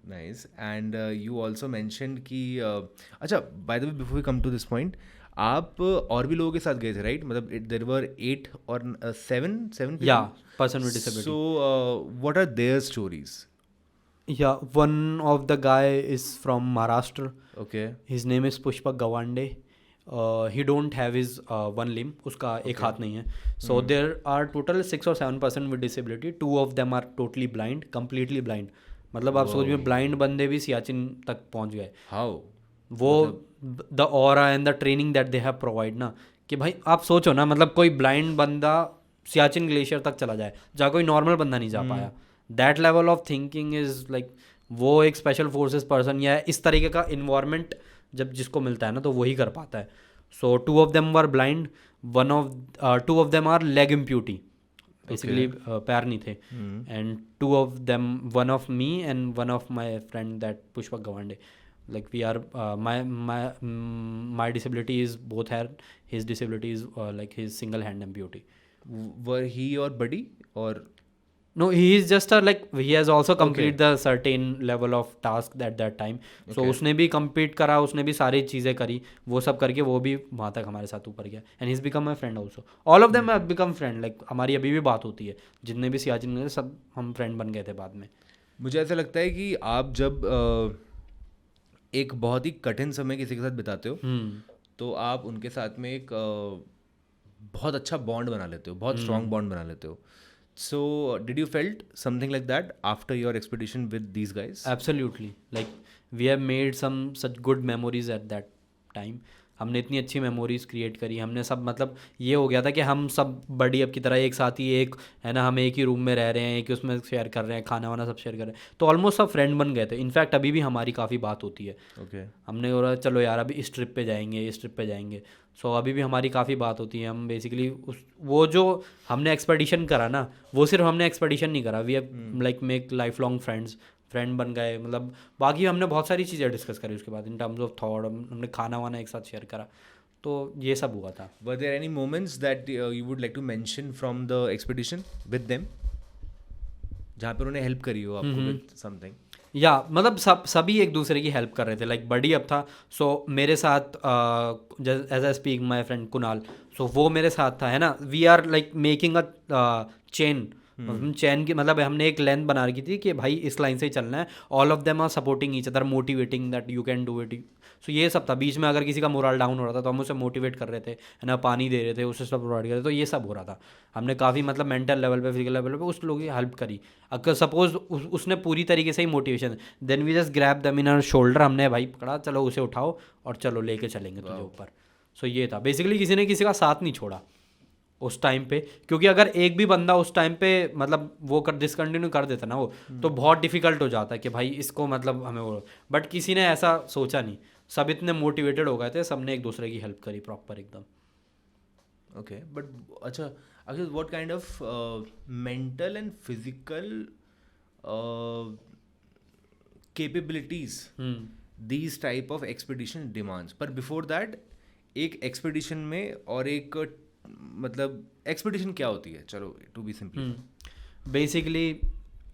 Nice. And you also mentioned कि अच्छा, by the way before we come to this point, आप और भी लोगों के साथ गए थे राइट? मतलब देयर वर 8 और 7 या person with disability. So what are their stories? Yeah one of the guy is from Maharashtra, okay. His name is Pushpak Gawande. He don't have his one limb, उसका एक हाथ नहीं है। सो देर आर टोटल 6 और 7 person with disability, 2 of them are totally blind, completely blind. मतलब आप सोच में ब्लाइंड बंदे भी सियाचिन तक पहुंच गए। हाउ? वो the aura and the training that they have provide ना, कि भाई आप सोचो ना, मतलब कोई ब्लाइंड बंदा सियाचिन ग्लेशियर तक चला जाए जहाँ कोई नॉर्मल बंदा नहीं जा पाया। That level of thinking is like, वो एक स्पेशल फोर्सेस पर्सन या इस तरीके का इन्वायरमेंट जब जिसको मिलता है ना तो वही कर पाता है। So 2 of them were blind, 2 of them are leg amputee, basically पैर नहीं थे। And 2 of them, one of me and one of my friend that Pushpak Gawande, like we are my disability is both hand, his disability is like his single hand amputee. Were he your buddy or? No, he is just a like, he has also complete the certain level of task at that time. So उसने भी compete करा, उसने भी सारी चीज़ें करी, वो सब करके वो भी वहाँ तक हमारे साथ ऊपर गया। And he's become my friend also. All of them have become friend. Like हमारी अभी भी बात होती है, जितने भी सियाचिन में सब हम फ्रेंड बन गए थे बाद में। मुझे ऐसा लगता है कि आप जब एक बहुत ही कठिन समय किसी के साथ बिताते हो तो आप उनके साथ में एक बहुत अच्छा बॉन्ड बना लेते हो, बहुत स्ट्रॉन्ग बॉन्ड बना लेते हो। So did you felt something like that after your expedition with these guys? Absolutely, like we have made some such good memories at that time. हमने इतनी अच्छी मेमोरीज क्रिएट करी, हमने सब, मतलब ये हो गया था कि हम सब बड़ी अब की तरह एक साथ ही, एक है ना, हम एक ही रूम में रह रहे हैं, एक ही उसमें शेयर कर रहे हैं, खाना वाना सब शेयर कर रहे हैं, तो ऑलमोस्ट सब फ्रेंड बन गए थे। इनफैक्ट अभी भी हमारी काफ़ी बात होती है। हमने बोला चलो यार अभी इस ट्रिप पे जाएंगे, इस ट्रिप पे जाएंगे। सो अभी भी हमारी काफ़ी बात होती है। हम बेसिकली वो जो हमने एक्सपेडिशन करा ना, वो सिर्फ हमने एक्सपेडिशन नहीं करा, we have like make lifelong friend बन गए। मतलब बाकी हमने बहुत सारी चीज़ें डिस्कस करी उसके बाद इन टर्म्स ऑफ थॉट, हमने खाना वाना एक साथ शेयर करा, तो ये सब हुआ था। Were there any moments that you would like to mention from the expedition with them, जहाँ पर उन्होंने हेल्प करी हो आपको विद समथिंग? या मतलब सभी एक दूसरे की हेल्प कर रहे थे। लाइक बडी अब था, सो मेरे साथ as I speak my friend Kunal, so वो मेरे साथ था, है ना। We are like making a chain की, मतलब हमने एक लेंथ बना रखी थी कि भाई इस लाइन से ही चलना है। All of them are supporting each other, motivating that you can do it. So ये सब था। बीच में अगर किसी का मोरल डाउन हो रहा था तो हम उसे मोटिवेट कर रहे थे, है ना, पानी दे रहे थे, उसे सब प्रोवाइड कर रहे थे, तो ये सब हो रहा था। हमने काफ़ी मतलब मेंटल लेवल पे, फिजिकल लेवल पे उस लोगों की हेल्प करी। अगर सपोज उसने पूरी तरीके से ही motivation, then we just grab them in our shoulder, हमने भाई पकड़ा, चलो उसे उठाओ और चलो लेके चलेंगे तुझे ऊपर। सो ये था बेसिकली, किसी ने किसी का साथ नहीं छोड़ा उस टाइम पे, क्योंकि अगर एक भी बंदा उस टाइम पे मतलब वो डिसकंटिन्यू कर देता ना वो, तो बहुत डिफिकल्ट हो जाता है कि भाई इसको मतलब हमें वो, बट किसी ने ऐसा सोचा नहीं। सब इतने मोटिवेटेड हो गए थे, सबने एक दूसरे की हेल्प करी प्रॉपर एकदम। ओके, बट अच्छा Akshay, what kind of mental and physical capabilities these type of expedition demands? पर बिफोर दैट, एक एक्सपीडिशन में और एक मतलब एक्सपीडिशन क्या होती है, चलो टू बी सिंपल, बेसिकली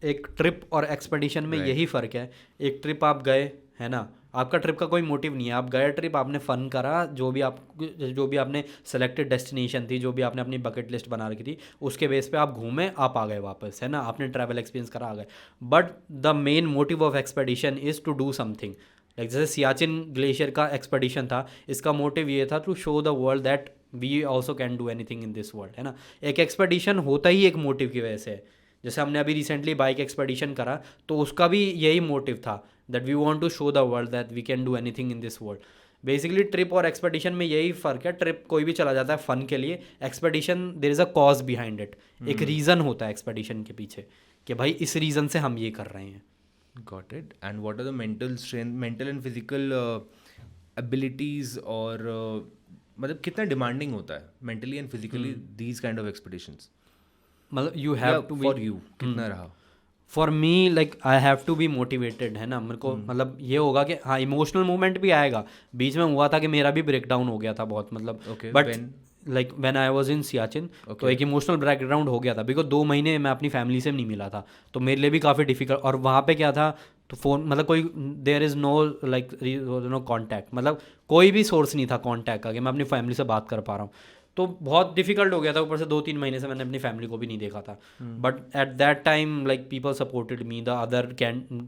एक ट्रिप और एक्सपेडिशन में यही फ़र्क है। एक ट्रिप आप गए, है ना, आपका ट्रिप का कोई मोटिव नहीं है, आप गए ट्रिप, आपने फ़न करा, जो भी आपने सेलेक्टेड डेस्टिनेशन थी, जो भी आपने अपनी बकेट लिस्ट बना रखी थी, उसके बेस पे आप घूमे, आप आ गए वापस, है ना, आपने ट्रैवल एक्सपीरियंस करा, आ गए। But the main motive of expedition is to do something. Like जैसे सियाचिन ग्लेशियर का एक्सपेडिशन था, इसका मोटिव ये था to show the world that we also can do anything in this world, है ना। एक एक्सपेडिशन होता ही एक मोटिव की वजह से है। जैसे हमने अभी रिसेंटली बाइक एक्सपेडिशन करा, तो उसका भी यही मोटिव था, that we want to show the world that we can do anything in this world. Basically trip और एक्सपेडिशन में यही फ़र्क है। ट्रिप कोई भी चला जाता है फ़न के लिए, expedition there is a cause behind it, एक रीज़न होता है एक्सपेडिशन के पीछे कि भाई इस रीज़न से हम ये कर रहे हैं। Got it. And what are the mental strength, mental and physical abilities और मतलब कितना demanding होता है mentally and physically these kind of expeditions? मतलब you have to for you कितना रहा? For me like I have to be motivated, है ना. मेरे को मतलब ये होगा कि हाँ इमोशनल मूवमेंट भी आएगा. बीच में हुआ था कि मेरा भी ब्रेक डाउन हो गया था बहुत, मतलब but like when I was इन सियाचिन तो एक इमोशनल ब्रेकडाउन हो गया था बिकॉज 2 महीने मैं अपनी फैमिली से नहीं मिला था, तो मेरे लिए भी काफ़ी डिफिकल्ट. और वहाँ पे क्या था, तो फ़ोन मतलब कोई there is no like no contact, मतलब कोई भी सोर्स नहीं था कॉन्टैक्ट का कि मैं अपनी फैमिली से बात कर पा रहा हूँ. तो बहुत डिफिकल्ट हो गया था. ऊपर से 2-3 महीने से मैंने अपनी फैमिली को भी नहीं देखा था. But eight that time like people supported me, the other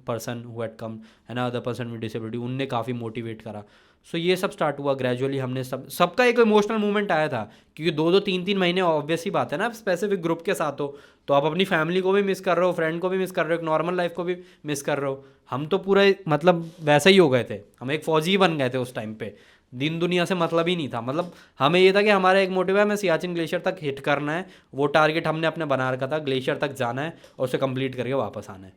person who had come and other person with disability, उनने काफ़ी मोटिवेट करा. सो ये सब स्टार्ट हुआ ग्रेजुअली. हमने सबका एक इमोशनल मूवमेंट आया था क्योंकि 2-3 महीने ऑब्वियस ही बात है ना, स्पेसिफिक ग्रुप के साथ हो तो आप अपनी फैमिली को भी मिस कर रहे हो, फ्रेंड को भी मिस कर रहे हो, एक नॉर्मल लाइफ को भी मिस कर रहे हो. हम तो पूरे मतलब वैसे ही हो गए थे, हम एक फौजी बन गए थे उस टाइम पे. दिन दुनिया से मतलब ही नहीं था. मतलब हमें ये था कि हमारा एक मोटिव है, हमें सियाचिन ग्लेशियर तक हिट करना है. वो टारगेट हमने अपने बना रखा था, ग्लेशियर तक जाना है और उसे कंप्लीट करके वापस आना है.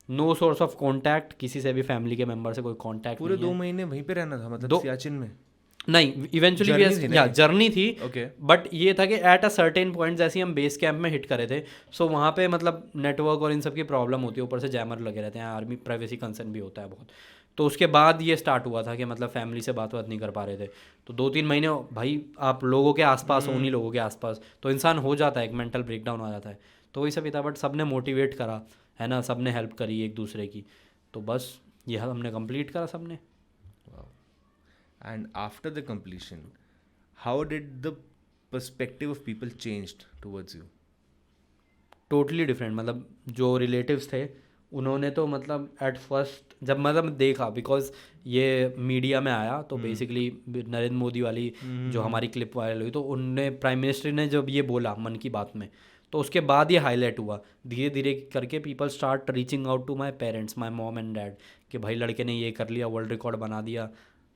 नो सोर्स ऑफ कॉन्टैक्ट, किसी से भी फैमिली के मेंबर से कोई कॉन्टैक्ट. पूरे 2 महीने वहीं पे रहना था मतलब सियाचिन में? नहीं, इवेंचुअली जर्नी थी. बट ये था कि एट अ सर्टेन पॉइंट जैसे हम बेस कैंप में हिट करे थे, सो वहाँ पे मतलब नेटवर्क और इन सब की प्रॉब्लम होती है, ऊपर से जैमर लगे रहते हैं, आर्मी प्राइवेसी कंसर्न भी होता है बहुत. तो उसके बाद ये स्टार्ट हुआ था कि मतलब फैमिली से बात नहीं कर पा रहे थे. तो 2-3 महीने भाई आप लोगों के आसपास हो, उन्हीं लोगों के आसपास, तो इंसान हो जाता है, एक मेंटल ब्रेकडाउन आ जाता है. तो वही सब ही था. बट सब ने मोटिवेट करा, है ना, सब ने हेल्प करी एक दूसरे की. तो बस ये हमने कंप्लीट करा सब ने. And after the completion, how did the perspective of people changed towards you? Totally different. मतलब जो रिलेटिव्स थे उन्होंने तो मतलब एट फर्स्ट जब मतलब देखा, बिकॉज ये मीडिया में आया तो बेसिकली नरेंद्र मोदी वाली जो हमारी क्लिप वायरल हुई, तो उनने प्राइम मिनिस्टर ने जब ये बोला मन की बात में, तो उसके बाद ये हाईलाइट हुआ. धीरे धीरे करके people start reaching out to my parents, my mom and dad, कि भाई लड़के ने ये कर लिया, वर्ल्ड रिकॉर्ड बना दिया,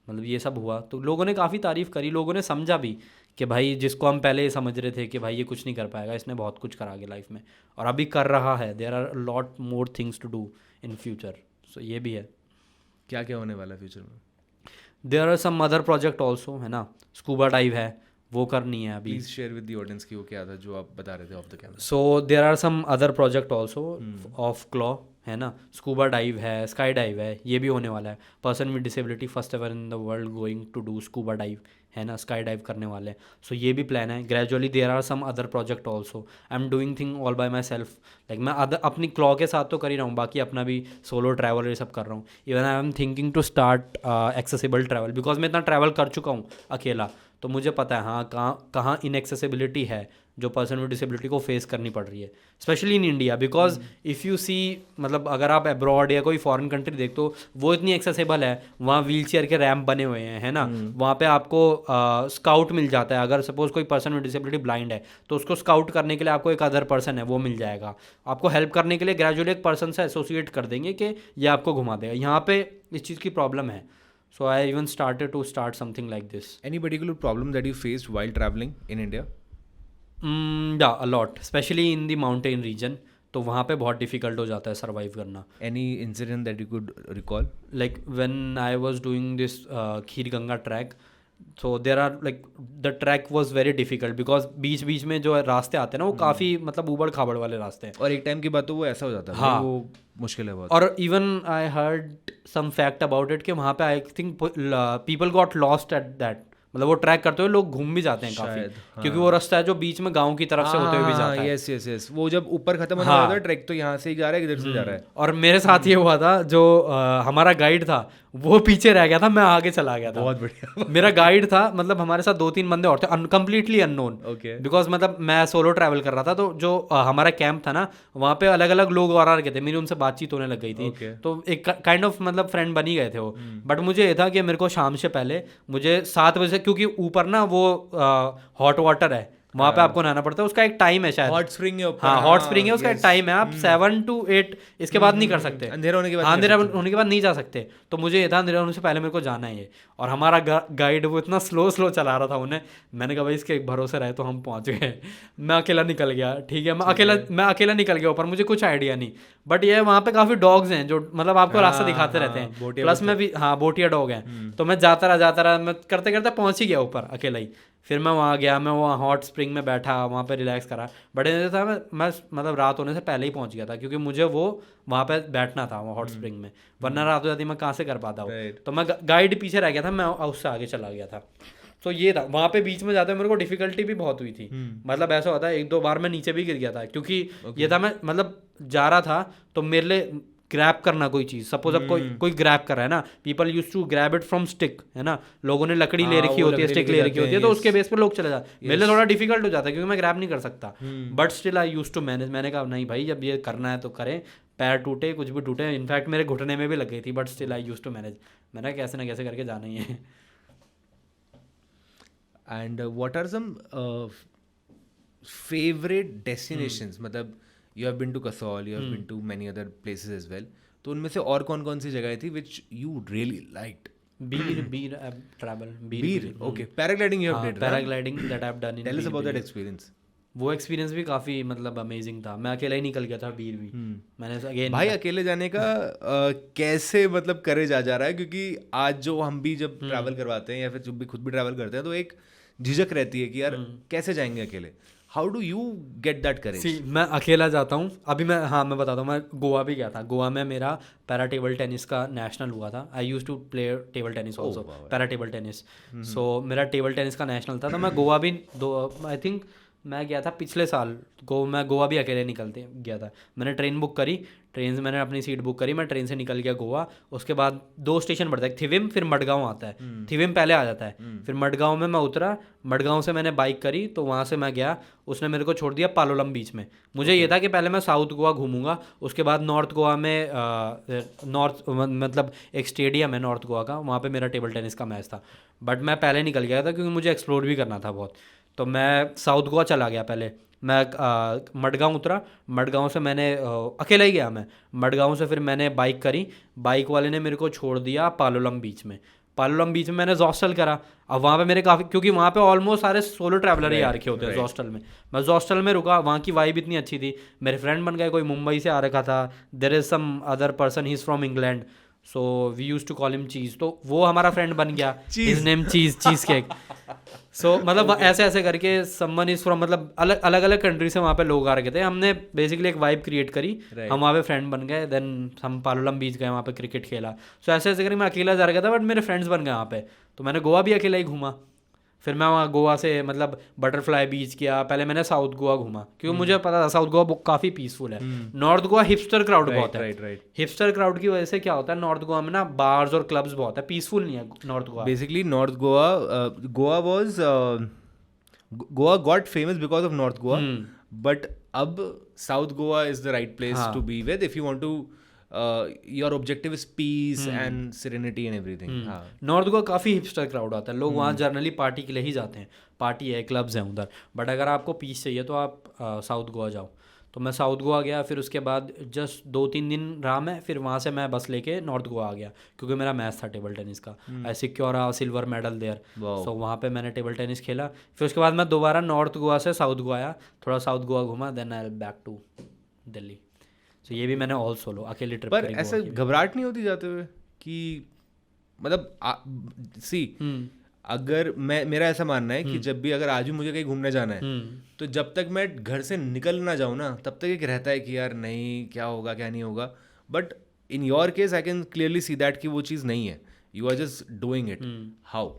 मतलब ये सब हुआ. तो लोगों ने काफ़ी तारीफ़ करी, लोगों ने समझा भी कि भाई जिसको हम पहले समझ रहे थे कि भाई ये कुछ नहीं कर पाएगा, इसने बहुत कुछ करा आगे लाइफ में और अभी कर रहा है. There are lot more things to do in future. So ये भी है. क्या क्या होने वाला है फ्यूचर में? There are some other project also, है ना. स्कूबा डाइव है, वो करनी है अभी. Please share with the audience की वो क्या था जो आप बता रहे थे off the camera. So there are some other project also off क्लॉ, है ना. स्कूबा डाइव है, स्काई डाइव है, ये भी होने वाला है. Person with disability first ever in the world going to do scuba dive, है ना, स्काई डाइव करने वाले हैं. सो ये भी प्लान है. Gradually there are some other project also. I am doing thing all by myself. Like मैं अपनी क्लॉ के साथ तो कर ही रहा हूँ, बाकी अपना भी सोलो ट्रैवल ये सब कर रहा हूँ. Even I am thinking to start accessible travel, because मैं इतना ट्रैवल कर चुका हूँ अकेला, तो मुझे पता है हाँ कहाँ इनएक्सेसिबिलिटी है जो पर्सन विद डिसेबिलिटी को फेस करनी पड़ रही है, specially in India. Because if you see, मतलब अगर आप अब्रॉड या कोई फॉरेन कंट्री देखते हो, वो इतनी एक्सेसिबल है, वहाँ व्हील चेयर के रैम्प बने हुए हैं, है ना. वहाँ पे आपको स्काउट मिल जाता है. अगर सपोज कोई पर्सन विद डिसेबिलिटी ब्लाइंड है तो उसको स्काउट करने के लिए आपको एक अदर पर्सन है वो मिल जाएगा. आपको हेल्प करने के लिए ग्रेजुअली एक पर्सन से एसोसिएट कर देंगे कि ये आपको घुमा देगा. यहाँ पे इस चीज़ की प्रॉब्लम है. So I even started to start something like this. Any particular problem that you faced while traveling in India? Yeah, a lot, especially in the mountain region. तो वहाँ पे बहुत डिफिकल्ट हो जाता है सर्वाइव करना. Any incident that you could recall? Like when I was doing this kheer Ganga track, so there are like the track was very difficult because बीच बीच में जो रास्ते आते हैं ना वो काफ़ी मतलब ऊबड़ खाबड़ वाले रास्ते हैं. और एक टाइम के बाद तो वो ऐसा हो जाता है. हाँ, वो मुश्किल है बहुत. और even I heard some fact about it कि वहाँ पे I think people got lost at that. मतलब वो ट्रैक करते हुए लोग घूम भी जाते हैं काफी, क्योंकि वो रास्ता है जो बीच में गांव की तरफ से होते हुए भी जाता है. Yes yes yes. वो जब ऊपर खत्म होने वाला था ट्रैक तो यहाँ से ही जा रहा है, इधर से जा रहा है. और मेरे साथ ये हुआ था, जो हमारा गाइड था वो पीछे रह गया था, मैं आगे चला गया था. बहुत बढ़िया. मेरा गाइड था, मतलब हमारे साथ 2-3 बंदे और थे, कंप्लीटली अननोन. बिकॉज मतलब मैं सोलो ट्रैवल कर रहा था, तो जो हमारा कैंप था ना वहाँ पे अलग अलग लोग और आ रहे थे, मेरी उनसे बातचीत होने लग गई थी. तो एक काइंड ऑफ मतलब फ्रेंड बन ही गए थे वो. बट मुझे ये था कि मेरे को शाम से पहले मुझे 7 बजे, क्योंकि ऊपर ना वो हॉट वाटर है, वहाँ पे आपको नहाना पड़ता है, उसका एक टाइम है शायद, हॉट स्प्रिंग है ऊपर, हाँ हॉट स्प्रिंग है, उसका एक टाइम है, आप 7 to 8 इसके बाद नहीं कर सकते, अंधेरा होने के बाद अंधेरा होने के बाद नहीं जा सकते। तो मुझे ये था अंधेरा होने से पहले मेरे को जाना है ये, और हमारा गाइड वो इतना स्लो चला रहा था उन्हें, मैंने कहा भाई इसके भरोसे रहे तो हम पहुँच गए। मैं अकेला निकल गया, ठीक है, मैं अकेला निकल गया ऊपर, मुझे कुछ आइडिया नहीं, बट ये वहाँ पे काफ़ी डॉग्स हैं जो मतलब आपको रास्ता दिखाते रहते हैं, प्लस में भी हाँ बोटिया डॉग हैं। तो मैं जाता रहा, मैं करते करते पहुँच ही गया ऊपर अकेला ही। फिर मैं वहाँ गया, मैं वहाँ हॉट स्प्रिंग में बैठा, वहाँ पे रिलैक्स करा, बट ये था मैं मतलब रात होने से पहले ही पहुँच गया था, क्योंकि मुझे वो वहाँ पे बैठना था वहाँ हॉट स्प्रिंग में, वरना रात हो जाती मैं कहाँ से कर पाता हूँ। तो मैं गाइड पीछे रह गया था, मैं उससे आगे चला गया था। तो ये था, वहाँ पे बीच में जाते मेरे को डिफिकल्टी भी बहुत हुई थी, मतलब ऐसा होता है 1-2 बार मैं नीचे भी गिर गया था, क्योंकि ये था मैं मतलब जा रहा था तो मेरे लिए ग्रैब करना कोई चीज़, सपोज अब कोई ग्रैब कर रहा है ना, people use to grab it from stick, है ना, लोगों ने लकड़ी ले रखी होती है, स्टिक ले रखी होती है, तो उसके बेस पर लोग चले जाते हैं। मेरे लिए थोड़ा डिफिकल्ट हो जाता है क्योंकि मैं ग्रैब नहीं कर सकता, but still I use to manage. मैंने कहा नहीं भाई जब ये करना है तो करें, पैर टूटे कुछ भी टूटे, इनफैक्ट मेरे घुटने में भी लग गई थी, but still I use to manage. मैंने कैसे ना कैसे करके जाना ही है। And what are some favourite destinations, मतलब you have been to Kasol, you have been to many other places as well, तो उनमें से और कौन कौन सी जगह थी which you really liked? Bir travel, Bir, okay, paragliding you have did, paragliding that I have done in, tell us about that experience. वो एक्सपीरियंस भी काफ़ी मतलब अमेजिंग था, मैं अकेला ही निकल गया था बीर भी। मैंने अगेन भाई अकेले जाने का कैसे मतलब करेज आ जा रहा है, क्योंकि आज जो हम भी जब ट्रैवल करवाते हैं या फिर जब भी खुद भी ट्रैवल करते हैं तो एक झिझक रहती है कि यार कैसे जाएंगे अकेले, how do you get that courage? मैं अकेला जाता हूँ अभी, मैं बताता हूँ, मैं गोवा भी गया था, गोवा में मेरा पैरा टेबल टेनिस का नेशनल हुआ था, I use to play table tennis also, para table tennis, so मेरा टेबल टेनिस का नेशनल था। तो मैं गोवा भी आई थिंक मैं गया था पिछले साल, मैं गोवा भी अकेले निकलते गया था। मैंने ट्रेन बुक करी, ट्रेन से मैंने अपनी सीट बुक करी, मैं ट्रेन से निकल गया गोवा। उसके बाद 2 स्टेशन पड़ता है, थिविम फिर मडगांव आता है, थिविम पहले आ जाता है, फिर मडगांव में मैं उतरा, मडगांव से मैंने बाइक करी, तो वहाँ से मैं गया, उसने मेरे को छोड़ दिया पालोलम बीच में। मुझे ये था कि पहले मैं साउथ गोवा घूमूंगा, उसके बाद नॉर्थ गोवा में मतलब एक स्टेडियम है नॉर्थ गोवा का, वहाँ पर मेरा टेबल टेनिस का मैच था, बट मैं पहले निकल गया था क्योंकि मुझे एक्सप्लोर भी करना था बहुत। तो मैं साउथ गोवा चला गया पहले, मैं मडगांव उतरा, मडगांव से मैंने अकेला ही गया मैं, मडगांव से फिर मैंने बाइक करी, बाइक वाले ने मेरे को छोड़ दिया पालोलम बीच में, पालोलम बीच में मैंने जोस्टल करा। अब वहाँ पे मेरे काफ़ी, क्योंकि वहाँ पे ऑलमोस्ट सारे सोलो ट्रैवलर ही आ रखे होते हैं जोस्टल में, मैं जोस्टल में रुका, वहाँ की वाइब इतनी अच्छी थी, मेरे फ्रेंड बन गए, कोई मुंबई से आ रखा था, there is some other person, he is from England, so we use to call him cheese, तो वो हमारा फ्रेंड बन गया, his name cheesecake. So मतलब ऐसे ऐसे करके समवन इज फ्रॉम, मतलब अलग अलग कंट्री से वहाँ पे लोग आ रखे थे, हमने बेसिकली एक वाइब क्रिएट करी, हम वहाँ पे फ्रेंड बन गए, देन हम पालोलम बीच गए, वहाँ पे क्रिकेट खेला। सो ऐसे ऐसे करके मैं अकेला जा रहा था, बट मेरे फ्रेंड्स बन गए वहाँ पे, तो मैंने गोवा भी अकेला ही घूमा। फिर मैं वहाँ गोवा से मतलब बटरफ्लाई बीच किया, पहले मैंने साउथ गोवा घूमा क्योंकि मुझे पता था साउथ गोवा काफ़ी पीसफुल है। नॉर्थ गोवा हिपस्टर क्राउड बहुत है, हिपस्टर क्राउड की वजह से क्या होता है नॉर्थ गोवा में ना, बार्स और क्लब्स बहुत है, पीसफुल नहीं है north Goa. Basically north Goa got famous because of north Goa, but अब south Goa is the right place to be with if you want to your objective is peace and serenity and everything. North Goa काफ़ी hipster crowd आता है, लोग वहाँ generally party के लिए ही जाते हैं, पार्टी है, क्लब्स हैं उधर, बट अगर आपको पीस चाहिए तो आप साउथ गोवा जाओ। तो मैं साउथ गोवा गया, फिर उसके बाद जस्ट 2-3 दिन रहा मैं, फिर वहाँ से मैं बस लेके नॉर्थ गोवा आ गया क्योंकि मेरा मैच था टेबल टेनिस का, I secure a silver medal there, so वहाँ पे मैंने टेबल टेनिस खेला। फिर उसके बाद मैं दोबारा नॉर्थ गोवा से साउथ गोवा आया, थोड़ा साउथ गोवा घूमा, then I back to Delhi. तो ये भी मैंने ऑल सोलो अकेले ट्रिप। पर ऐसे घबराहट नहीं होती जाते हुए कि मतलब अगर मेरा ऐसा मानना है कि जब भी अगर आज भी मुझे कहीं घूमने जाना है तो जब तक मैं घर से निकल ना जाऊँ ना, तब तक एक रहता है कि यार नहीं क्या होगा क्या नहीं होगा, but in your case I can clearly see that कि वो चीज़ नहीं है, you are just doing it. How?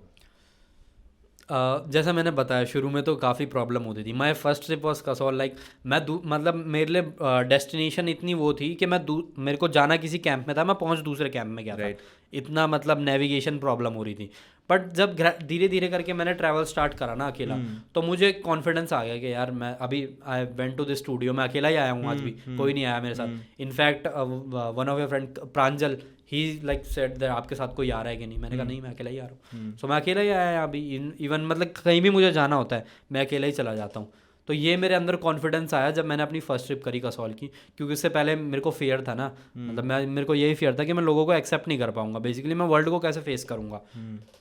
जैसा मैंने बताया शुरू में तो काफ़ी प्रॉब्लम होती थी। My first trip was Kasol, like मैं मतलब मेरे लिए डेस्टिनेशन इतनी वो थी कि मेरे को जाना किसी कैंप में था, मैं पहुंच दूसरे कैंप में गया था, इतना मतलब नेविगेशन प्रॉब्लम हो रही थी। बट जब धीरे धीरे करके मैंने ट्रैवल स्टार्ट करा ना अकेला, तो मुझे कॉन्फिडेंस आ गया कि यार मैं अभी I went to this studio, मैं अकेला ही आया हूँ आज भी, कोई नहीं आया मेरे साथ। In fact one of your friend Pranjal he like said that आपके साथ कोई आ रहा है कि नहीं, मैंने कहा नहीं मैं अकेला ही आ रहा हूँ। सो मैं अकेला ही आया अभी, इवन मतलब कहीं भी मुझे जाना होता है मैं अकेला ही चला जाता हूँ। तो ये मेरे अंदर कॉन्फिडेंस आया जब मैंने अपनी फर्स्ट ट्रिप करी कसौल की, क्योंकि उससे पहले मेरे को फियर था ना, मतलब मेरे को यही फियर था कि मैं लोगों को एक्सेप्ट नहीं कर पाऊंगा, बेसिकली मैं वर्ल्ड को कैसे फेस करूंगा,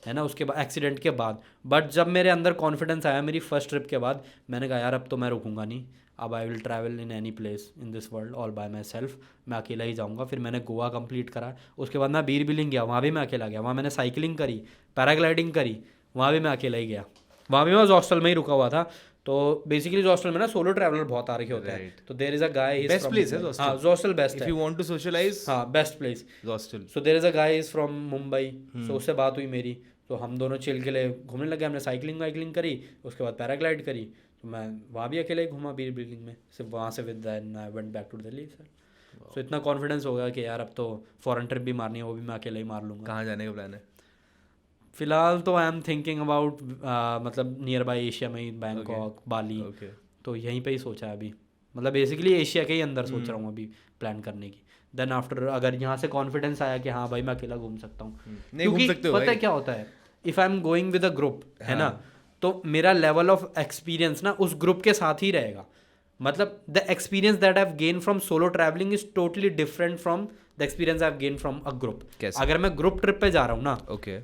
है ना, उसके बाद एक्सीडेंट के बाद। बट जब मेरे अंदर कॉन्फिडेंस आया मेरी फर्स्ट ट्रिप के बाद, मैंने कहा यार अब तो मैं रुकूंगा नहीं, अब I will travel in any place in this world all by my self, मैं अकेला ही जाऊँगा। फिर मैंने गोवा कंप्लीट करा, उसके बाद मैं बीर बिलिंग गया, वहाँ भी मैं अकेला गया, वहाँ मैंने साइकिलिंग करी, पैराग्लाइडिंग करी, वहाँ भी मैं अकेला ही गया, वहाँ भी मैं उस हॉस्टल में ही रुका हुआ था। तो बेसिकली हॉस्टल में ना सोलो ट्रैवलर बहुत आ रखे होते हैं, तो there is a guy, best place है हाँ हॉस्टल बेस्ट इफ है, यू वांट टू सोशलाइज, हाँ best place hostel. So there is a guy is from Mumbai, so उससे बात हुई मेरी, तो हम दोनों चिल के लिए घूमने लगे, हमने साइकिलिंग वाइकलिंग करी, उसके बाद पैराग्लाइड करी, तो मैं वहाँ भी अकेले ही घूमा बीर बिल्डिंग में, सिर्फ वहाँ से with then I went back to Delhi sir. So इतना कॉन्फिडेंस हो गया कि यार अब तो फॉरेन ट्रिप भी मारनी है, वो भी मैं अकेले ही मार लूँगा। कहाँ जाने का प्लान है फिलहाल तो आई एम थिंकिंग अबाउट मतलब नियर बाई एशिया में ही, बैंकॉक, बाली, तो यहीं पे ही सोचा है अभी, मतलब बेसिकली एशिया के ही अंदर सोच रहा हूँ अभी प्लान करने की। देन आफ्टर अगर यहाँ से कॉन्फिडेंस आया कि हाँ भाई मैं अकेला घूम सकता हूँ, क्योंकि पता है क्या होता है, if I am going with a group, है ना, तो मेरा लेवल ऑफ एक्सपीरियंस ना उस ग्रुप के साथ ही रहेगा। मतलब the experience that I have gain from solo travelling is totally different from the experience I have gain from a group. अगर मैं ग्रुप ट्रिप पे जा रहा हूँ ना, ओके,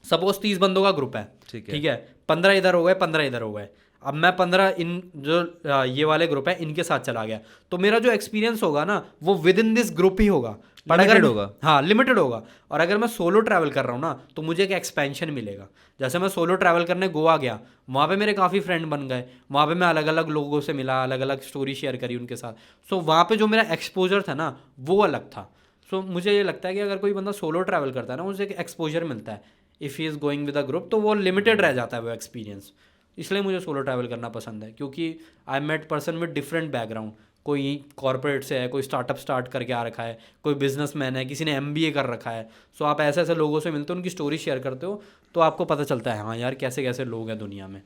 सपोज 30 बंदों का ग्रुप है, ठीक है, 15 इधर हो गए, 15 इधर हो गए, अब मैं 15 इन जो ये वाले ग्रुप है इनके साथ चला गया, तो मेरा जो एक्सपीरियंस होगा ना वो विद इन दिस ग्रुप ही होगा, लिमिटेड होगा, हाँ लिमिटेड होगा। और अगर मैं सोलो ट्रैवल कर रहा हूँ ना तो मुझे एक एक्सपेंशन मिलेगा। जैसे मैं सोलो ट्रैवल करने गोवा गया, वहाँ पे मेरे काफ़ी फ्रेंड बन गए, वहाँ पे मैं अलग अलग लोगों से मिला, अलग अलग स्टोरी शेयर करी उनके साथ, सो वहाँ पे जो मेरा एक्सपोजर था ना वो अलग था। सो मुझे ये लगता है कि अगर कोई बंदा सोलो ट्रैवल करता है ना उसे एक एक्सपोजर मिलता है, if he is going with a group तो वो लिमिटेड रह जाता है वो एक्सपीरियंस। इसलिए मुझे सोलो ट्रैवल करना पसंद है, क्योंकि I met person with different background, कोई कॉर्पोरेट से है, कोई स्टार्टअप स्टार्ट करके आ रखा है, कोई बिजनेसमैन है, किसी ने MBA कर रखा है। सो आप ऐसे ऐसे लोगों से मिलते हो, उनकी स्टोरी शेयर करते हो, तो आपको पता चलता है हाँ यार कैसे कैसे लोग हैं दुनिया में।